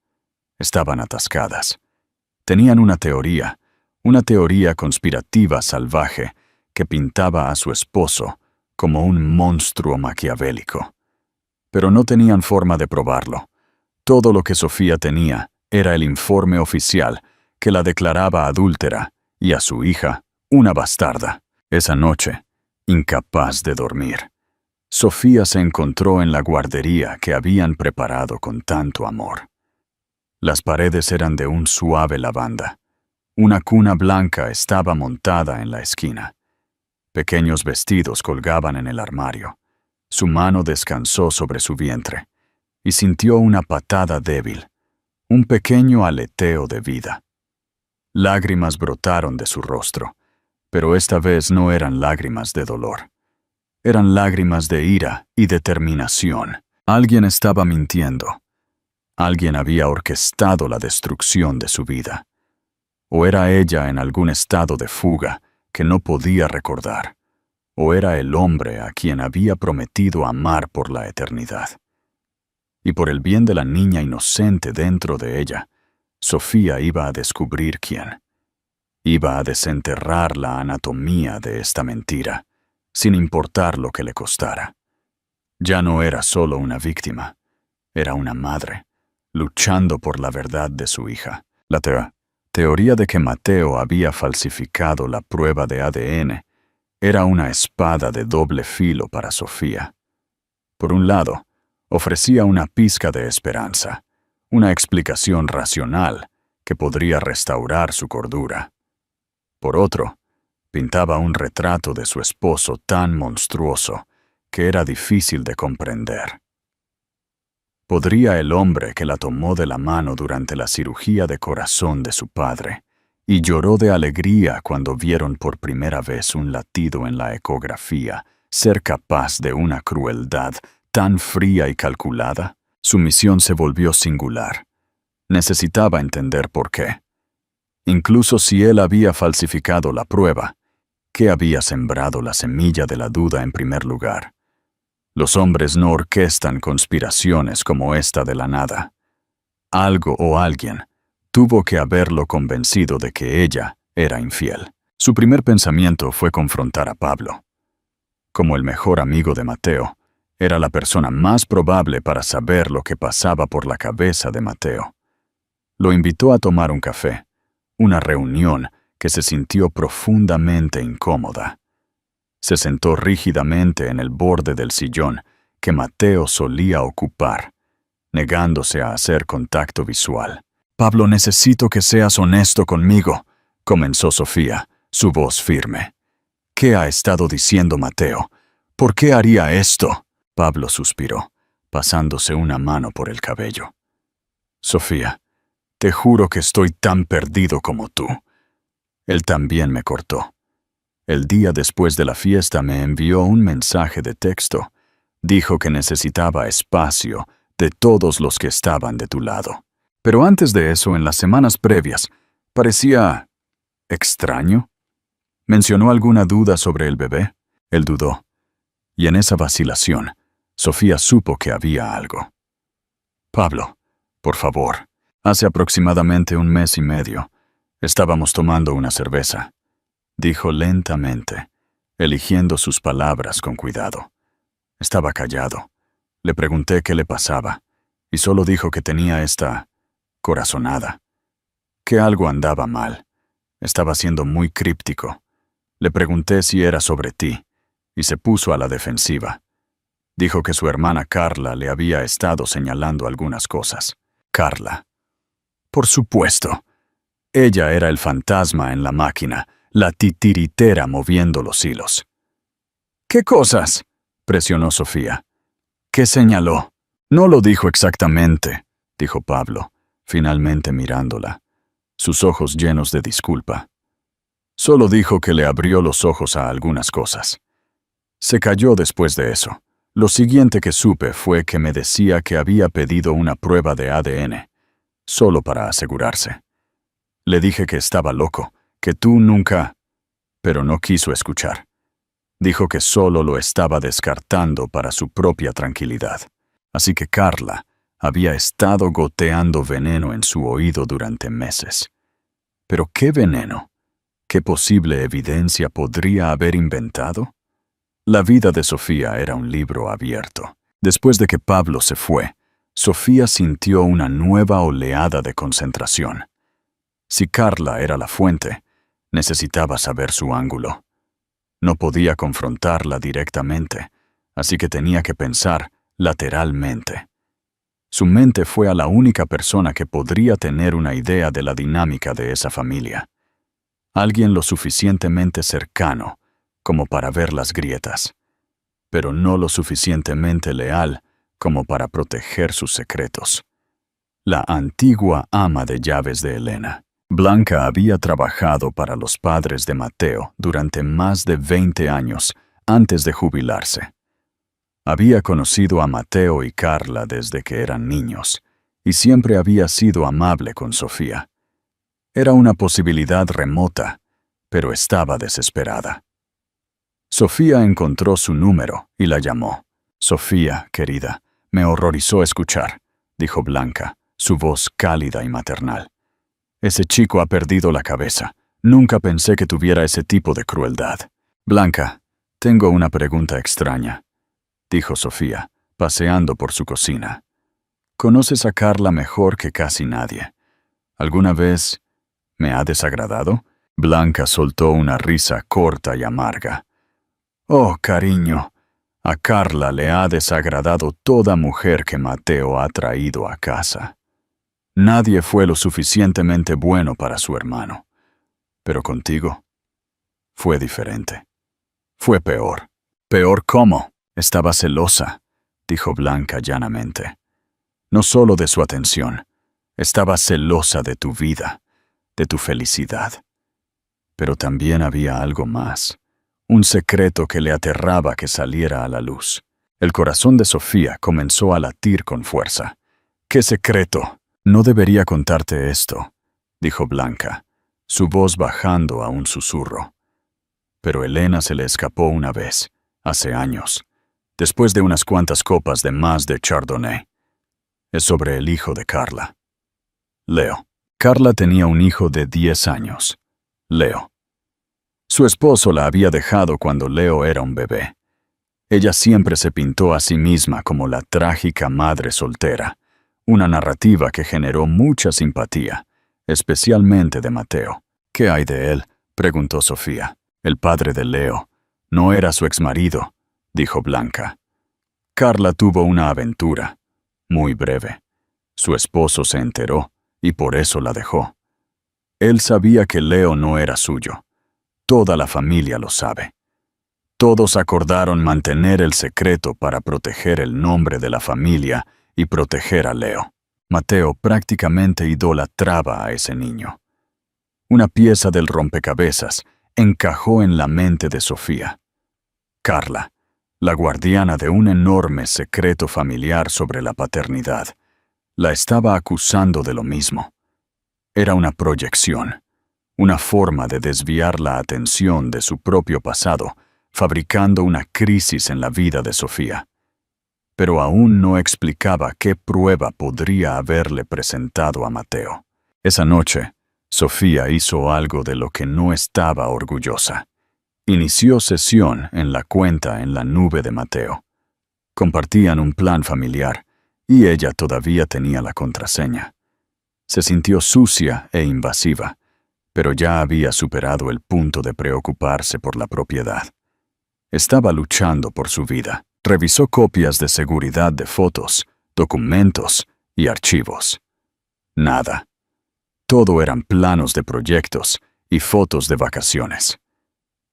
Estaban atascadas. Tenían una teoría conspirativa salvaje que pintaba a su esposo como un monstruo maquiavélico. Pero no tenían forma de probarlo. Todo lo que Sofía tenía era el informe oficial que la declaraba adúltera y a su hija una bastarda. Esa noche, incapaz de dormir, Sofía se encontró en la guardería que habían preparado con tanto amor. Las paredes eran de un suave lavanda. Una cuna blanca estaba montada en la esquina. Pequeños vestidos colgaban en el armario. Su mano descansó sobre su vientre y sintió una patada débil, un pequeño aleteo de vida. Lágrimas brotaron de su rostro, pero esta vez no eran lágrimas de dolor. Eran lágrimas de ira y determinación. Alguien estaba mintiendo. Alguien había orquestado la destrucción de su vida. O era ella en algún estado de fuga que no podía recordar, o era el hombre a quien había prometido amar por la eternidad. Y por el bien de la niña inocente dentro de ella, Sofía iba a descubrir quién. Iba a desenterrar la anatomía de esta mentira, sin importar lo que le costara. Ya no era solo una víctima, era una madre, luchando por la verdad de su hija. La teoría de que Mateo había falsificado la prueba de ADN era una espada de doble filo para Sofía. Por un lado, ofrecía una pizca de esperanza, una explicación racional que podría restaurar su cordura. Por otro, pintaba un retrato de su esposo tan monstruoso que era difícil de comprender. ¿Podría el hombre que la tomó de la mano durante la cirugía de corazón de su padre y lloró de alegría cuando vieron por primera vez un latido en la ecografía ser capaz de una crueldad tan fría y calculada? Su misión se volvió singular. Necesitaba entender por qué. Incluso si él había falsificado la prueba, ¿qué había sembrado la semilla de la duda en primer lugar? Los hombres no orquestan conspiraciones como esta de la nada. Algo o alguien tuvo que haberlo convencido de que ella era infiel. Su primer pensamiento fue confrontar a Pablo. Como el mejor amigo de Mateo, era la persona más probable para saber lo que pasaba por la cabeza de Mateo. Lo invitó a tomar un café, una reunión que se sintió profundamente incómoda. Se sentó rígidamente en el borde del sillón que Mateo solía ocupar, negándose a hacer contacto visual. «Pablo, necesito que seas honesto conmigo», comenzó Sofía, su voz firme. «¿Qué ha estado diciendo Mateo? ¿Por qué haría esto?» Pablo suspiró, pasándose una mano por el cabello. «Sofía, te juro que estoy tan perdido como tú. Él también me cortó. El día después de la fiesta me envió un mensaje de texto. Dijo que necesitaba espacio de todos los que estaban de tu lado. Pero antes de eso, en las semanas previas, parecía extraño. ¿Mencionó alguna duda sobre el bebé?» Él dudó. Y en esa vacilación, Sofía supo que había algo. «Pablo, por favor». Hace aproximadamente 1 mes y medio, estábamos tomando una cerveza. Dijo lentamente, eligiendo sus palabras con cuidado. Estaba callado. Le pregunté qué le pasaba, y solo dijo que tenía esta corazonada, que algo andaba mal. Estaba siendo muy críptico. Le pregunté si era sobre ti, y se puso a la defensiva. Dijo que su hermana Carla le había estado señalando algunas cosas. Carla. Por supuesto. Ella era el fantasma en la máquina, la titiritera moviendo los hilos. «¿Qué cosas?», presionó Sofía. «¿Qué señaló?» «No lo dijo exactamente», dijo Pablo, finalmente mirándola, sus ojos llenos de disculpa. «Solo dijo que le abrió los ojos a algunas cosas. Se calló después de eso. Lo siguiente que supe fue que me decía que había pedido una prueba de ADN, solo para asegurarse. Le dije que estaba loco, que tú nunca...» Pero no quiso escuchar. Dijo que solo lo estaba descartando para su propia tranquilidad. Así que Carla había estado goteando veneno en su oído durante meses. ¿Pero qué veneno? ¿Qué posible evidencia podría haber inventado? La vida de Sofía era un libro abierto. Después de que Pablo se fue, Sofía sintió una nueva oleada de concentración. Si Carla era la fuente, necesitaba saber su ángulo. No podía confrontarla directamente, así que tenía que pensar lateralmente. Su mente fue a la única persona que podría tener una idea de la dinámica de esa familia. Alguien lo suficientemente cercano como para ver las grietas, pero no lo suficientemente leal como para proteger sus secretos. La antigua ama de llaves de Elena. Blanca había trabajado para los padres de Mateo durante más de 20 años antes de jubilarse. Había conocido a Mateo y Carla desde que eran niños, y siempre había sido amable con Sofía. Era una posibilidad remota, pero estaba desesperada. Sofía encontró su número y la llamó. «Sofía, querida, me horrorizó escuchar», dijo Blanca, su voz cálida y maternal. «Ese chico ha perdido la cabeza. Nunca pensé que tuviera ese tipo de crueldad». «Blanca, tengo una pregunta extraña», dijo Sofía, paseando por su cocina. «Conoces a Carla mejor que casi nadie. ¿Alguna vez me ha desagradado?» Blanca soltó una risa corta y amarga. «Oh, cariño, a Carla le ha desagradado toda mujer que Mateo ha traído a casa. Nadie fue lo suficientemente bueno para su hermano. Pero contigo fue diferente. Fue peor». «¿Peor cómo?» «Estaba celosa», dijo Blanca llanamente. «No solo de su atención, estaba celosa de tu vida, de tu felicidad. Pero también había algo más, un secreto que le aterraba que saliera a la luz». El corazón de Sofía comenzó a latir con fuerza. «¿Qué secreto?» «No debería contarte esto», dijo Blanca, su voz bajando a un susurro. Pero Elena se le escapó una vez, hace años, después de unas cuantas copas de más de Chardonnay. Es sobre el hijo de Carla. Leo. Carla tenía un hijo de 10 años, Leo. Su esposo la había dejado cuando Leo era un bebé. Ella siempre se pintó a sí misma como la trágica madre soltera, una narrativa que generó mucha simpatía, especialmente de Mateo. «¿Qué hay de él?», preguntó Sofía. «El padre de Leo. No era su exmarido», dijo Blanca. «Carla tuvo una aventura, muy breve. Su esposo se enteró y por eso la dejó. Él sabía que Leo no era suyo. Toda la familia lo sabe. Todos acordaron mantener el secreto para proteger el nombre de la familia y proteger a Leo. Mateo prácticamente idolatraba a ese niño. Una pieza del rompecabezas encajó en la mente de Sofía. Carla, la guardiana de un enorme secreto familiar sobre la paternidad, la estaba acusando de lo mismo. Era una proyección, una forma de desviar la atención de su propio pasado, fabricando una crisis en la vida de Sofía. Pero aún no explicaba qué prueba podría haberle presentado a Mateo. Esa noche, Sofía hizo algo de lo que no estaba orgullosa. Inició sesión en la cuenta en la nube de Mateo. Compartían un plan familiar, y ella todavía tenía la contraseña. Se sintió sucia e invasiva, pero ya había superado el punto de preocuparse por la propiedad. Estaba luchando por su vida. Revisó copias de seguridad de fotos, documentos y archivos. Nada. Todo eran planos de proyectos y fotos de vacaciones.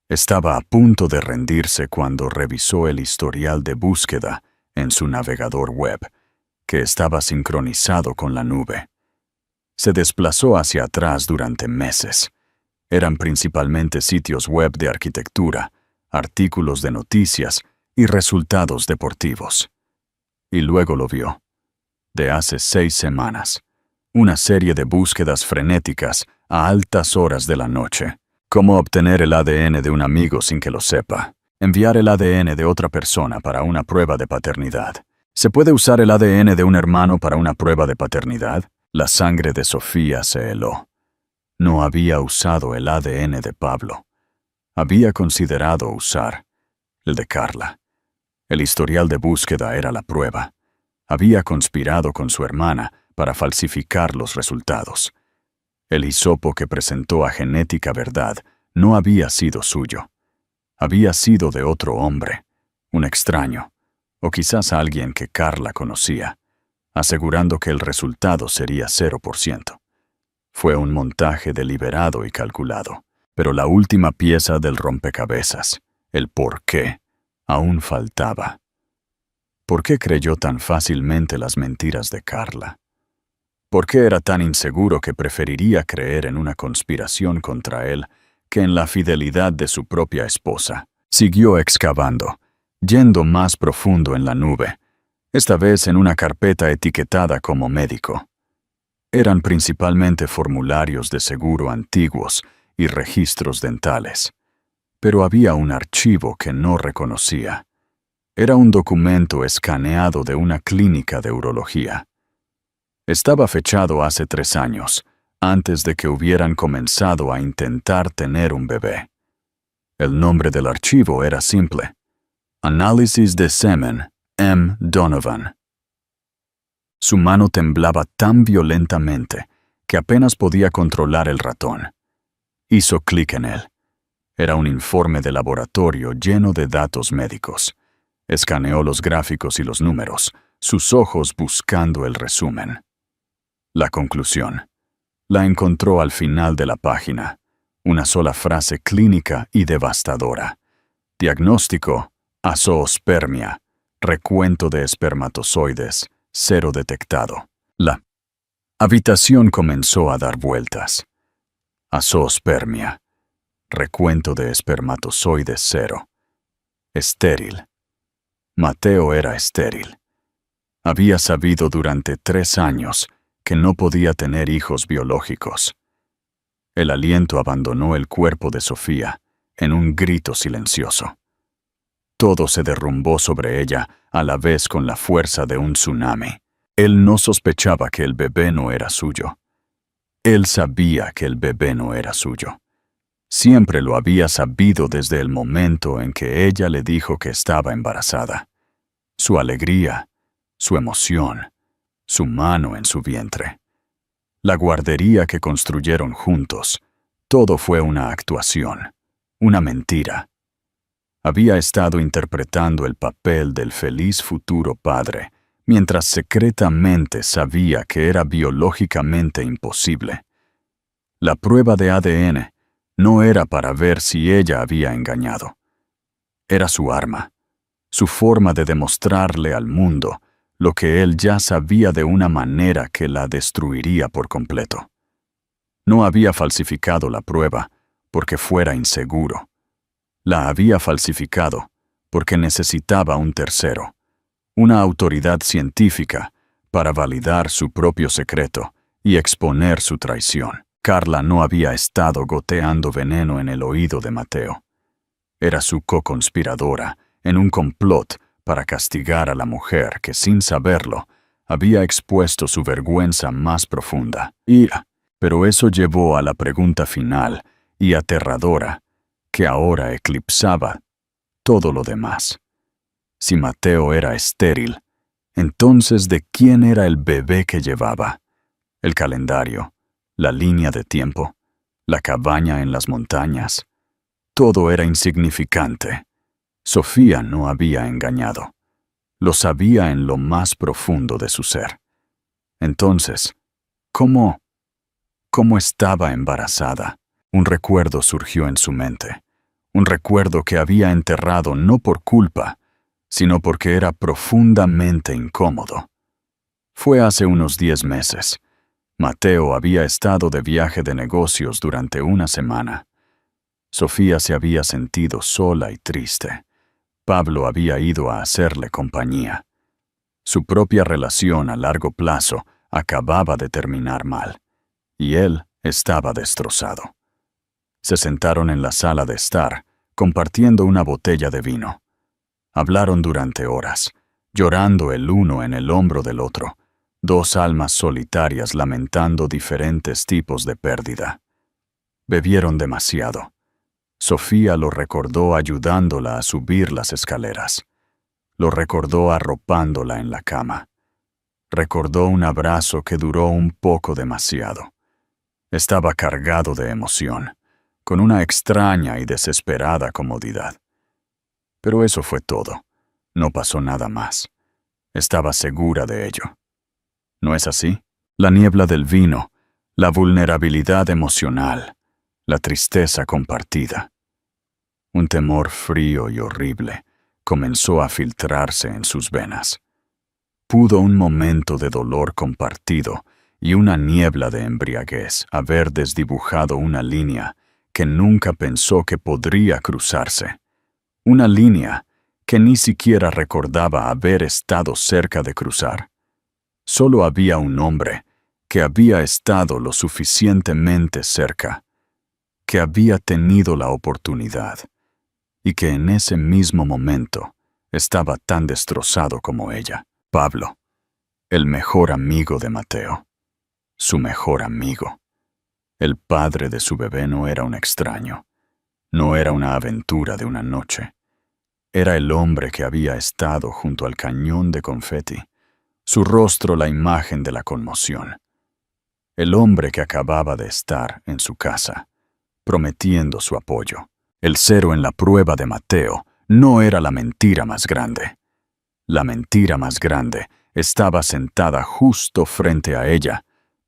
Estaba a punto de rendirse cuando revisó el historial de búsqueda en su navegador web, que estaba sincronizado con la nube. Se desplazó hacia atrás durante meses. Eran principalmente sitios web de arquitectura, artículos de noticias y resultados deportivos. Y luego lo vio. De hace 6 semanas. Una serie de búsquedas frenéticas a altas horas de la noche. Cómo obtener el ADN de un amigo sin que lo sepa. Enviar el ADN de otra persona para una prueba de paternidad. ¿Se puede usar el ADN de un hermano para una prueba de paternidad? La sangre de Sofía se heló. No había usado el ADN de Pablo. Había considerado usar el de Carla. El historial de búsqueda era la prueba. Había conspirado con su hermana para falsificar los resultados. El hisopo que presentó a Genética Verdad no había sido suyo. Había sido de otro hombre, un extraño, o quizás a alguien que Carla conocía, asegurando que el resultado sería 0%. Fue un montaje deliberado y calculado, pero la última pieza del rompecabezas, el por qué, aún faltaba. ¿Por qué creyó tan fácilmente las mentiras de Carla? ¿Por qué era tan inseguro que preferiría creer en una conspiración contra él que en la fidelidad de su propia esposa? Siguió excavando, yendo más profundo en la nube, esta vez en una carpeta etiquetada como médico. Eran principalmente formularios de seguro antiguos y registros dentales. Pero había un archivo que no reconocía. Era un documento escaneado de una clínica de urología. Estaba fechado hace 3 años, antes de que hubieran comenzado a intentar tener un bebé. El nombre del archivo era simple: Análisis de semen, M. Donovan. Su mano temblaba tan violentamente que apenas podía controlar el ratón. Hizo clic en él. Era un informe de laboratorio lleno de datos médicos. Escaneó los gráficos y los números, sus ojos buscando el resumen. La conclusión. La encontró al final de la página. Una sola frase clínica y devastadora. Diagnóstico: azoospermia. Recuento de espermatozoides: 0 detectado. La habitación comenzó a dar vueltas. Azoospermia. Recuento de espermatozoides: 0. Estéril. Mateo era estéril. Había sabido durante 3 años que no podía tener hijos biológicos. El aliento abandonó el cuerpo de Sofía en un grito silencioso. Todo se derrumbó sobre ella a la vez con la fuerza de un tsunami. Él no sospechaba que el bebé no era suyo. Él sabía que el bebé no era suyo. Siempre lo había sabido desde el momento en que ella le dijo que estaba embarazada. Su alegría, su emoción, su mano en su vientre. La guardería que construyeron juntos, todo fue una actuación, una mentira. Había estado interpretando el papel del feliz futuro padre, mientras secretamente sabía que era biológicamente imposible. La prueba de ADN no era para ver si ella había engañado. Era su arma, su forma de demostrarle al mundo lo que él ya sabía de una manera que la destruiría por completo. No había falsificado la prueba porque fuera inseguro. La había falsificado porque necesitaba un tercero, una autoridad científica, para validar su propio secreto y exponer su traición. Carla no había estado goteando veneno en el oído de Mateo. Era su co-conspiradora en un complot para castigar a la mujer que, sin saberlo, había expuesto su vergüenza más profunda. Pero eso llevó a la pregunta final y aterradora, que ahora eclipsaba todo lo demás. Si Mateo era estéril, entonces ¿de quién era el bebé que llevaba? El calendario, la línea de tiempo, la cabaña en las montañas. Todo era insignificante. Sofía no había engañado. Lo sabía en lo más profundo de su ser. Entonces, ¿cómo estaba embarazada? Un recuerdo surgió en su mente. Un recuerdo que había enterrado no por culpa, sino porque era profundamente incómodo. Fue hace unos 10 meses. Mateo había estado de viaje de negocios durante una semana. Sofía se había sentido sola y triste. Pablo había ido a hacerle compañía. Su propia relación a largo plazo acababa de terminar mal, y él estaba destrozado. Se sentaron en la sala de estar, compartiendo una botella de vino. Hablaron durante horas, llorando el uno en el hombro del otro, 2 almas solitarias lamentando diferentes tipos de pérdida. Bebieron demasiado. Sofía lo recordó ayudándola a subir las escaleras. Lo recordó arropándola en la cama. Recordó un abrazo que duró un poco demasiado. Estaba cargado de emoción, con una extraña y desesperada comodidad. Pero eso fue todo. No pasó nada más. Estaba segura de ello. ¿No es así? La niebla del vino, la vulnerabilidad emocional, la tristeza compartida. Un temor frío y horrible comenzó a filtrarse en sus venas. Pudo un momento de dolor compartido y una niebla de embriaguez haber desdibujado una línea que nunca pensó que podría cruzarse. Una línea que ni siquiera recordaba haber estado cerca de cruzar. Solo había un hombre que había estado lo suficientemente cerca, que había tenido la oportunidad, y que en ese mismo momento estaba tan destrozado como ella. Pablo, el mejor amigo de Mateo. Su mejor amigo. El padre de su bebé no era un extraño. No era una aventura de una noche. Era el hombre que había estado junto al cañón de confeti, su rostro la imagen de la conmoción. El hombre que acababa de estar en su casa, prometiendo su apoyo. El cero en la prueba de Mateo no era la mentira más grande. La mentira más grande estaba sentada justo frente a ella,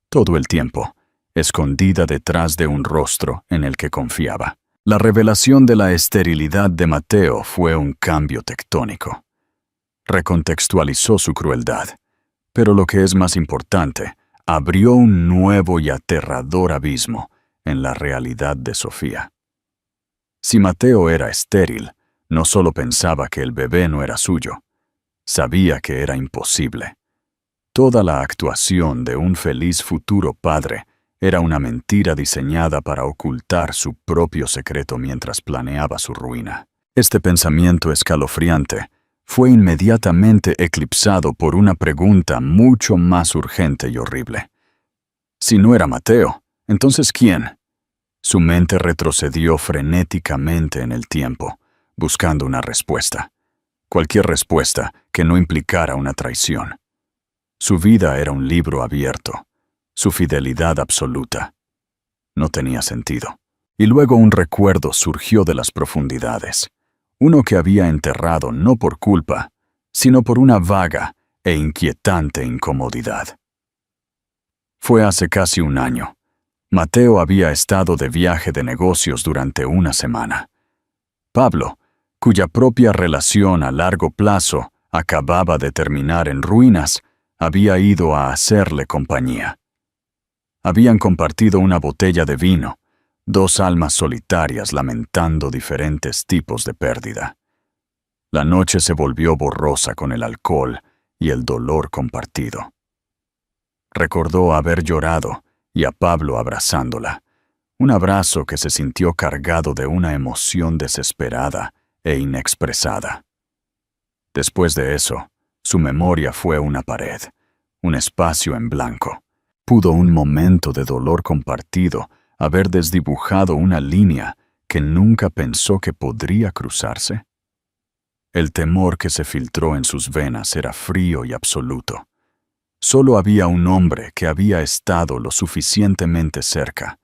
todo el tiempo, escondida detrás de un rostro en el que confiaba. La revelación de la esterilidad de Mateo fue un cambio tectónico. Recontextualizó su crueldad, pero lo que es más importante, abrió un nuevo y aterrador abismo en la realidad de Sofía. Si Mateo era estéril, no solo pensaba que el bebé no era suyo, sabía que era imposible. Toda la actuación de un feliz futuro padre era una mentira diseñada para ocultar su propio secreto mientras planeaba su ruina. Este pensamiento escalofriante fue inmediatamente eclipsado por una pregunta mucho más urgente y horrible. Si no era Mateo, ¿entonces quién? Su mente retrocedió frenéticamente en el tiempo, buscando una respuesta. Cualquier respuesta que no implicara una traición. Su vida era un libro abierto, su fidelidad absoluta. No tenía sentido. Y luego un recuerdo surgió de las profundidades, uno que había enterrado no por culpa, sino por una vaga e inquietante incomodidad. Fue hace casi un año. Mateo había estado de viaje de negocios durante una semana. Pablo, cuya propia relación a largo plazo acababa de terminar en ruinas, había ido a hacerle compañía. Habían compartido una botella de vino, dos almas solitarias lamentando diferentes tipos de pérdida. La noche se volvió borrosa con el alcohol y el dolor compartido. Recordó haber llorado y a Pablo abrazándola, un abrazo que se sintió cargado de una emoción desesperada e inexpresada. Después de eso, su memoria fue una pared, un espacio en blanco. ¿Pudo un momento de dolor compartido haber desdibujado una línea que nunca pensó que podría cruzarse? El temor que se filtró en sus venas era frío y absoluto. Solo había un hombre que había estado lo suficientemente cerca,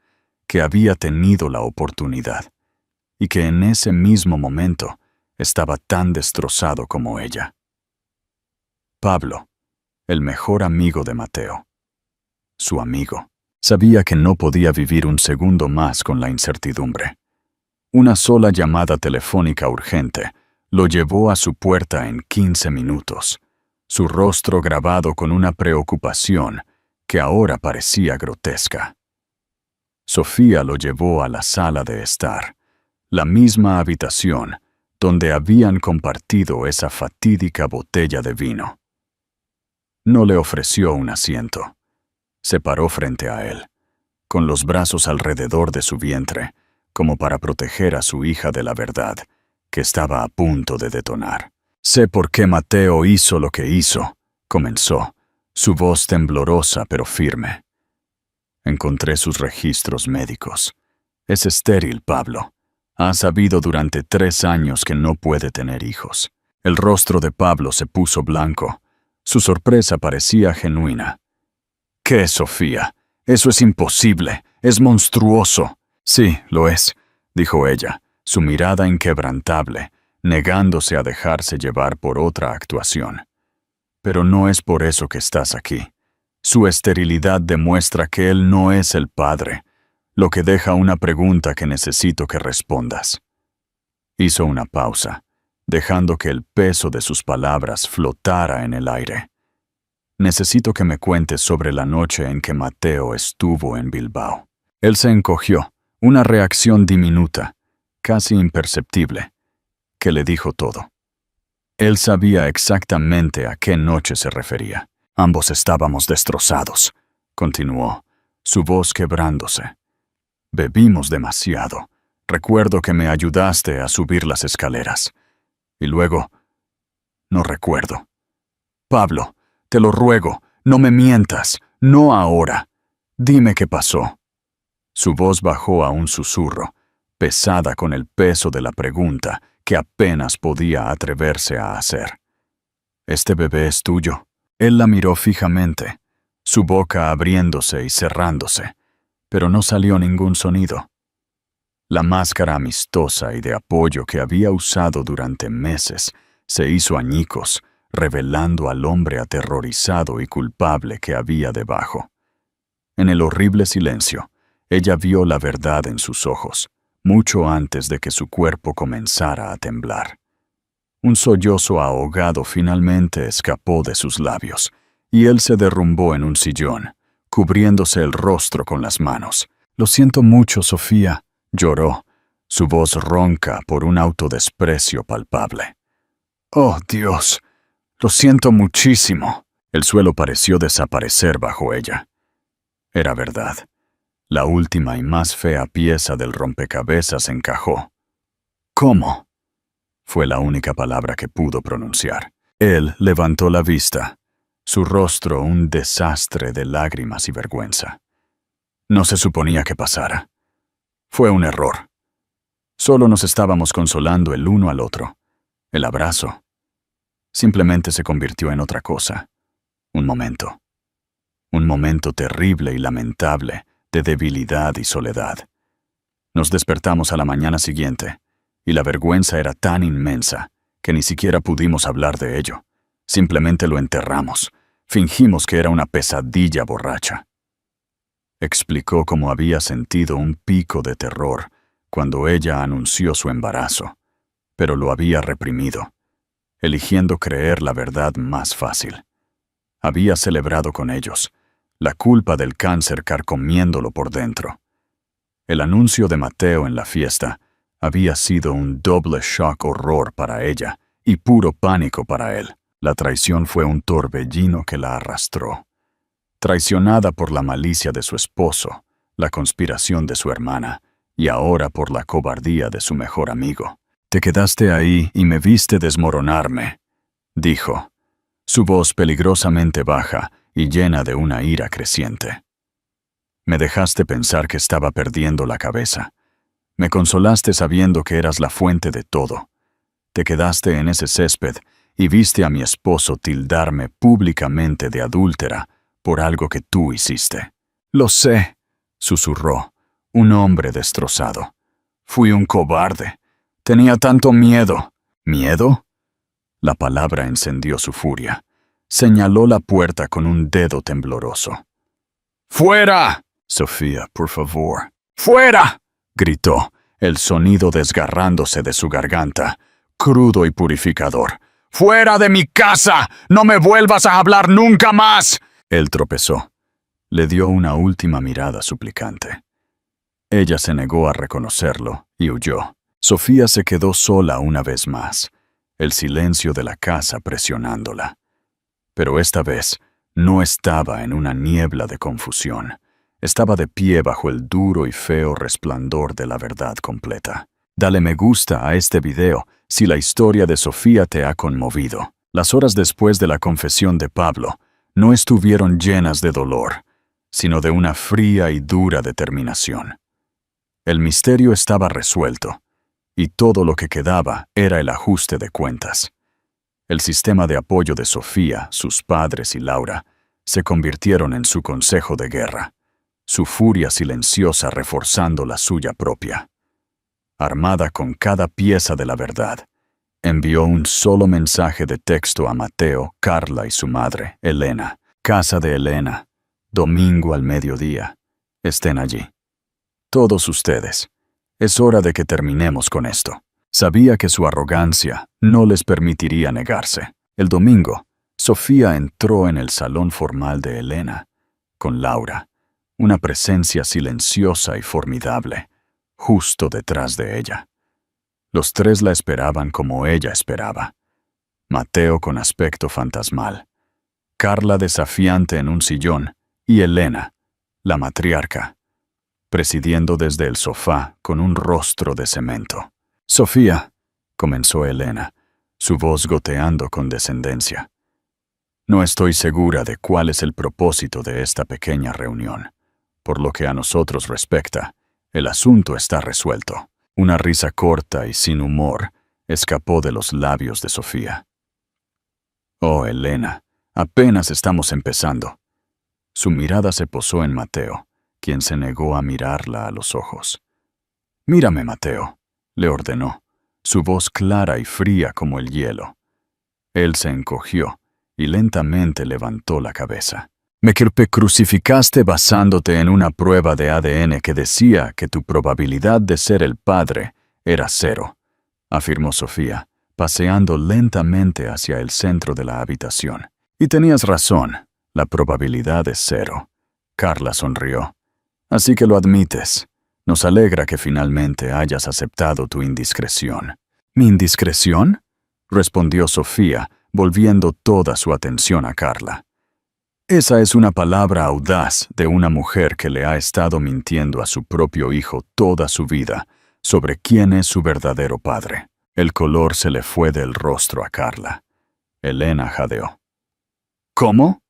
que había tenido la oportunidad, y que en ese mismo momento estaba tan destrozado como ella. Pablo, el mejor amigo de Mateo. Su amigo. Sabía que no podía vivir un segundo más con la incertidumbre. Una sola llamada telefónica urgente lo llevó a su puerta en 15 minutos, su rostro grabado con una preocupación que ahora parecía grotesca. Sofía lo llevó a la sala de estar, la misma habitación donde habían compartido esa fatídica botella de vino. No le ofreció un asiento. Se paró frente a él, con los brazos alrededor de su vientre, como para proteger a su hija de la verdad, que estaba a punto de detonar. «Sé por qué Mateo hizo lo que hizo», comenzó, su voz temblorosa pero firme. «Encontré sus registros médicos. Es estéril, Pablo. Ha sabido durante 3 años que no puede tener hijos». El rostro de Pablo se puso blanco. Su sorpresa parecía genuina. «¿Qué, Sofía? Eso es imposible. Es monstruoso». «Sí, lo es», dijo ella, su mirada inquebrantable, negándose a dejarse llevar por otra actuación. Pero no es por eso que estás aquí. Su esterilidad demuestra que él no es el padre, lo que deja una pregunta que necesito que respondas. Hizo una pausa, dejando que el peso de sus palabras flotara en el aire. Necesito que me cuentes sobre la noche en que Mateo estuvo en Bilbao. Él se encogió, una reacción diminuta, casi imperceptible, que le dijo todo. Él sabía exactamente a qué noche se refería. Ambos estábamos destrozados, continuó, su voz quebrándose. Bebimos demasiado. Recuerdo que me ayudaste a subir las escaleras. Y luego, no recuerdo. Pablo, te lo ruego, no me mientas, no ahora. Dime qué pasó. Su voz bajó a un susurro, pesada con el peso de la pregunta que apenas podía atreverse a hacer. ¿Este bebé es tuyo? Él la miró fijamente, su boca abriéndose y cerrándose, pero no salió ningún sonido. La máscara amistosa y de apoyo que había usado durante meses se hizo añicos, revelando al hombre aterrorizado y culpable que había debajo. En el horrible silencio, ella vio la verdad en sus ojos, mucho antes de que su cuerpo comenzara a temblar. Un sollozo ahogado finalmente escapó de sus labios, y él se derrumbó en un sillón, cubriéndose el rostro con las manos. «Lo siento mucho, Sofía», lloró, su voz ronca por un autodesprecio palpable. «Oh, Dios, lo siento muchísimo». El suelo pareció desaparecer bajo ella. Era verdad. La última y más fea pieza del rompecabezas encajó. «¿Cómo?», fue la única palabra que pudo pronunciar. Él levantó la vista, su rostro un desastre de lágrimas y vergüenza. No se suponía que pasara. Fue un error. Solo nos estábamos consolando el uno al otro. El abrazo simplemente se convirtió en otra cosa. Un momento. Un momento terrible y lamentable de debilidad y soledad. Nos despertamos a la mañana siguiente, y la vergüenza era tan inmensa que ni siquiera pudimos hablar de ello. Simplemente lo enterramos. Fingimos que era una pesadilla borracha. Explicó cómo había sentido un pico de terror cuando ella anunció su embarazo, pero lo había reprimido, eligiendo creer la verdad más fácil. Había celebrado con ellos, la culpa del cáncer carcomiéndolo por dentro. El anuncio de Mateo en la fiesta había sido un doble shock horror para ella y puro pánico para él. La traición fue un torbellino que la arrastró. Traicionada por la malicia de su esposo, la conspiración de su hermana y ahora por la cobardía de su mejor amigo. «Te quedaste ahí y me viste desmoronarme», dijo, su voz peligrosamente baja y llena de una ira creciente. «Me dejaste pensar que estaba perdiendo la cabeza. Me consolaste sabiendo que eras la fuente de todo. Te quedaste en ese césped y viste a mi esposo tildarme públicamente de adúltera por algo que tú hiciste». «Lo sé», susurró, un hombre destrozado. «Fui un cobarde. Tenía tanto miedo». «¿Miedo?». La palabra encendió su furia. Señaló la puerta con un dedo tembloroso. «¡Fuera!». «Sofía, por favor». «¡Fuera!», gritó, el sonido desgarrándose de su garganta, crudo y purificador. «¡Fuera de mi casa! ¡No me vuelvas a hablar nunca más!». Él tropezó. Le dio una última mirada suplicante. Ella se negó a reconocerlo y huyó. Sofía se quedó sola una vez más, el silencio de la casa presionándola. Pero esta vez no estaba en una niebla de confusión. Estaba de pie bajo el duro y feo resplandor de la verdad completa. Dale me gusta a este video si la historia de Sofía te ha conmovido. Las horas después de la confesión de Pablo no estuvieron llenas de dolor, sino de una fría y dura determinación. El misterio estaba resuelto, y todo lo que quedaba era el ajuste de cuentas. El sistema de apoyo de Sofía, sus padres y Laura se convirtieron en su consejo de guerra, su furia silenciosa reforzando la suya propia. Armada con cada pieza de la verdad, envió un solo mensaje de texto a Mateo, Carla y su madre, Elena. Casa de Elena. Domingo al mediodía. Estén allí. Todos ustedes. Es hora de que terminemos con esto. Sabía que su arrogancia no les permitiría negarse. El domingo, Sofía entró en el salón formal de Elena, con Laura, una presencia silenciosa y formidable, justo detrás de ella. Los tres la esperaban como ella esperaba. Mateo con aspecto fantasmal, Carla desafiante en un sillón y Elena, la matriarca, presidiendo desde el sofá con un rostro de cemento. «Sofía», comenzó Elena, su voz goteando con descendencia. «No estoy segura de cuál es el propósito de esta pequeña reunión. Por lo que a nosotros respecta, el asunto está resuelto». Una risa corta y sin humor escapó de los labios de Sofía. «Oh, Elena, apenas estamos empezando». Su mirada se posó en Mateo, quien se negó a mirarla a los ojos. «Mírame, Mateo», le ordenó, su voz clara y fría como el hielo. Él se encogió y lentamente levantó la cabeza. «Me crucificaste basándote en una prueba de ADN que decía que tu probabilidad de ser el padre era 0», afirmó Sofía, paseando lentamente hacia el centro de la habitación. «Y tenías razón, la probabilidad es 0». Carla sonrió. «Así que lo admites. Nos alegra que finalmente hayas aceptado tu indiscreción». «¿Mi indiscreción?», respondió Sofía, volviendo toda su atención a Carla. «Esa es una palabra audaz de una mujer que le ha estado mintiendo a su propio hijo toda su vida sobre quién es su verdadero padre». El color se le fue del rostro a Carla. Elena jadeó. «¿Cómo?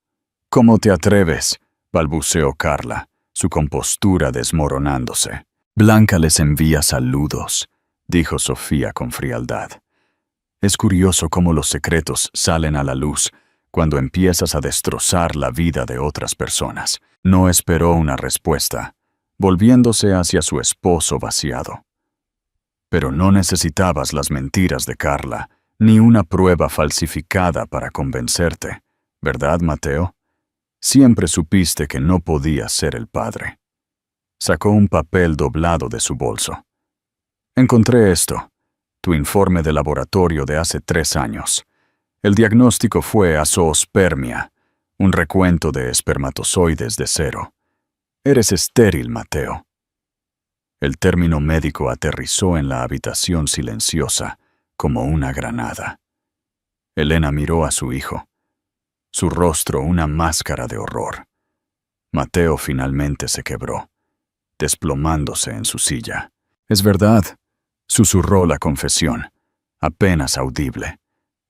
¿Cómo te atreves?», balbuceó Carla, su compostura desmoronándose. «Blanca les envía saludos», dijo Sofía con frialdad. «Es curioso cómo los secretos salen a la luz cuando empiezas a destrozar la vida de otras personas». No esperó una respuesta, volviéndose hacia su esposo vaciado. «Pero no necesitabas las mentiras de Carla, ni una prueba falsificada para convencerte, ¿verdad, Mateo? Siempre supiste que no podías ser el padre». Sacó un papel doblado de su bolso. «Encontré esto, tu informe de laboratorio de hace 3 años. El diagnóstico fue azoospermia, un recuento de espermatozoides de 0. Eres estéril, Mateo». El término médico aterrizó en la habitación silenciosa, como una granada. Elena miró a su hijo, su rostro una máscara de horror. Mateo finalmente se quebró, desplomándose en su silla. «Es verdad», susurró la confesión, apenas audible.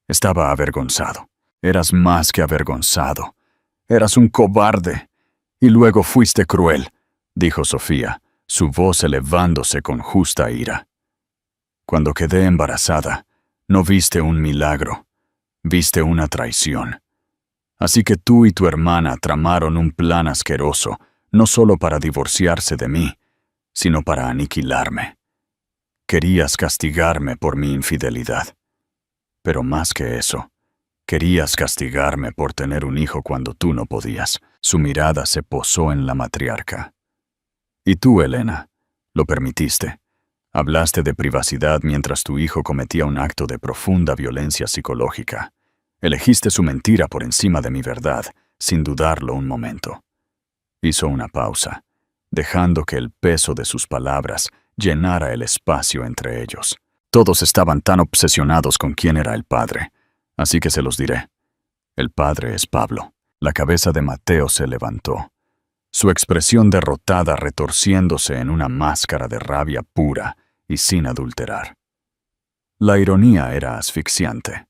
Estaba avergonzado. «Eras más que avergonzado. Eras un cobarde. Y luego fuiste cruel», dijo Sofía, su voz elevándose con justa ira. «Cuando quedé embarazada, no viste un milagro, viste una traición. Así que tú y tu hermana tramaron un plan asqueroso, no solo para divorciarse de mí, sino para aniquilarme. Querías castigarme por mi infidelidad. Pero más que eso, querías castigarme por tener un hijo cuando tú no podías». Su mirada se posó en la matriarca. «Y tú, Elena, lo permitiste. Hablaste de privacidad mientras tu hijo cometía un acto de profunda violencia psicológica. Elegiste su mentira por encima de mi verdad, sin dudarlo un momento». Hizo una pausa, dejando que el peso de sus palabras llenara el espacio entre ellos. Todos estaban tan obsesionados con quién era el padre, así que se los diré. El padre es Pablo. La cabeza de Mateo se levantó, su expresión derrotada retorciéndose en una máscara de rabia pura y sin adulterar. La ironía era asfixiante.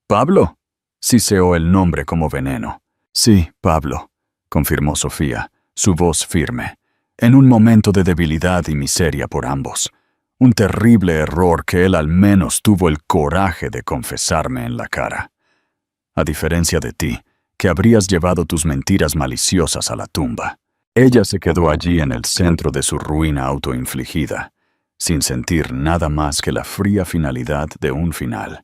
«¿Pablo?», siseó el nombre como veneno. «Sí, Pablo», confirmó Sofía, su voz firme, en un momento de debilidad y miseria por ambos. Un terrible error que él al menos tuvo el coraje de confesarme en la cara. A diferencia de ti, que habrías llevado tus mentiras maliciosas a la tumba. Ella se quedó allí en el centro de su ruina autoinfligida, sin sentir nada más que la fría finalidad de un final.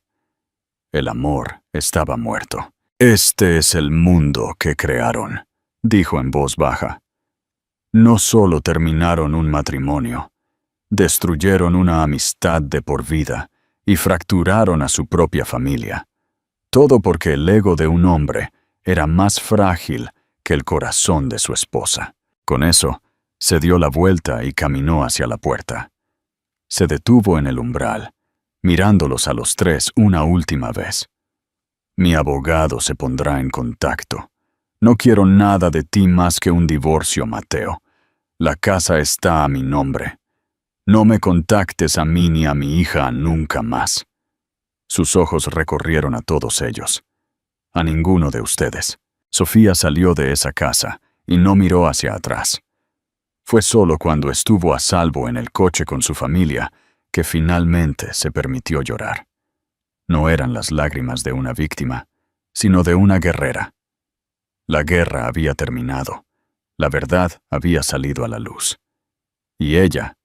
El amor estaba muerto. «Este es el mundo que crearon», dijo en voz baja. «No solo terminaron un matrimonio, destruyeron una amistad de por vida y fracturaron a su propia familia. Todo porque el ego de un hombre era más frágil que el corazón de su esposa». Con eso, se dio la vuelta y caminó hacia la puerta. Se detuvo en el umbral, mirándolos a los tres una última vez. «Mi abogado se pondrá en contacto. No quiero nada de ti más que un divorcio, Mateo. La casa está a mi nombre. No me contactes a mí ni a mi hija nunca más». Sus ojos recorrieron a todos ellos. «A ninguno de ustedes». Sofía salió de esa casa y no miró hacia atrás. Fue solo cuando estuvo a salvo en el coche con su familia que finalmente se permitió llorar. No eran las lágrimas de una víctima, sino de una guerrera. La guerra había terminado. La verdad había salido a la luz. Y ella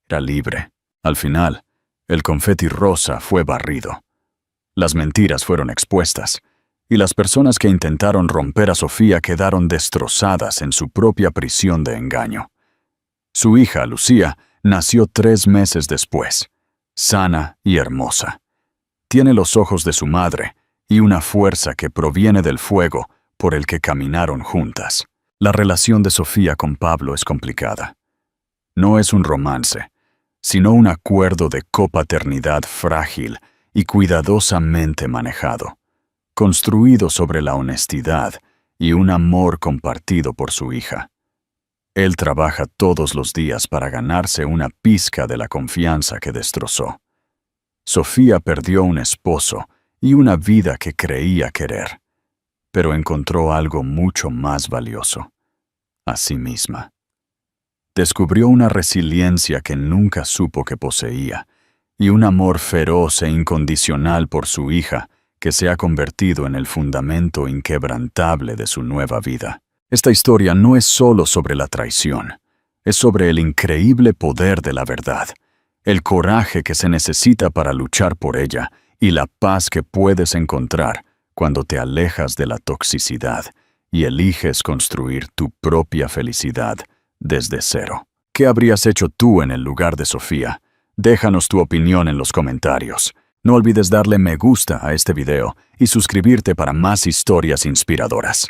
era libre. Al final, el confeti rosa fue barrido. Las mentiras fueron expuestas, y las personas que intentaron romper a Sofía quedaron destrozadas en su propia prisión de engaño. Su hija, Lucía, nació 3 meses después, sana y hermosa. Tiene los ojos de su madre y una fuerza que proviene del fuego por el que caminaron juntas. La relación de Sofía con Pablo es complicada. No es un romance, sino un acuerdo de copaternidad frágil y cuidadosamente manejado, construido sobre la honestidad y un amor compartido por su hija. Él trabaja todos los días para ganarse una pizca de la confianza que destrozó. Sofía perdió un esposo y una vida que creía querer, pero encontró algo mucho más valioso: a sí misma. Descubrió una resiliencia que nunca supo que poseía y un amor feroz e incondicional por su hija que se ha convertido en el fundamento inquebrantable de su nueva vida. Esta historia no es solo sobre la traición, es sobre el increíble poder de la verdad, el coraje que se necesita para luchar por ella y la paz que puedes encontrar cuando te alejas de la toxicidad y eliges construir tu propia felicidad desde cero. ¿Qué habrías hecho tú en el lugar de Sofía? Déjanos tu opinión en los comentarios. No olvides darle me gusta a este video y suscribirte para más historias inspiradoras.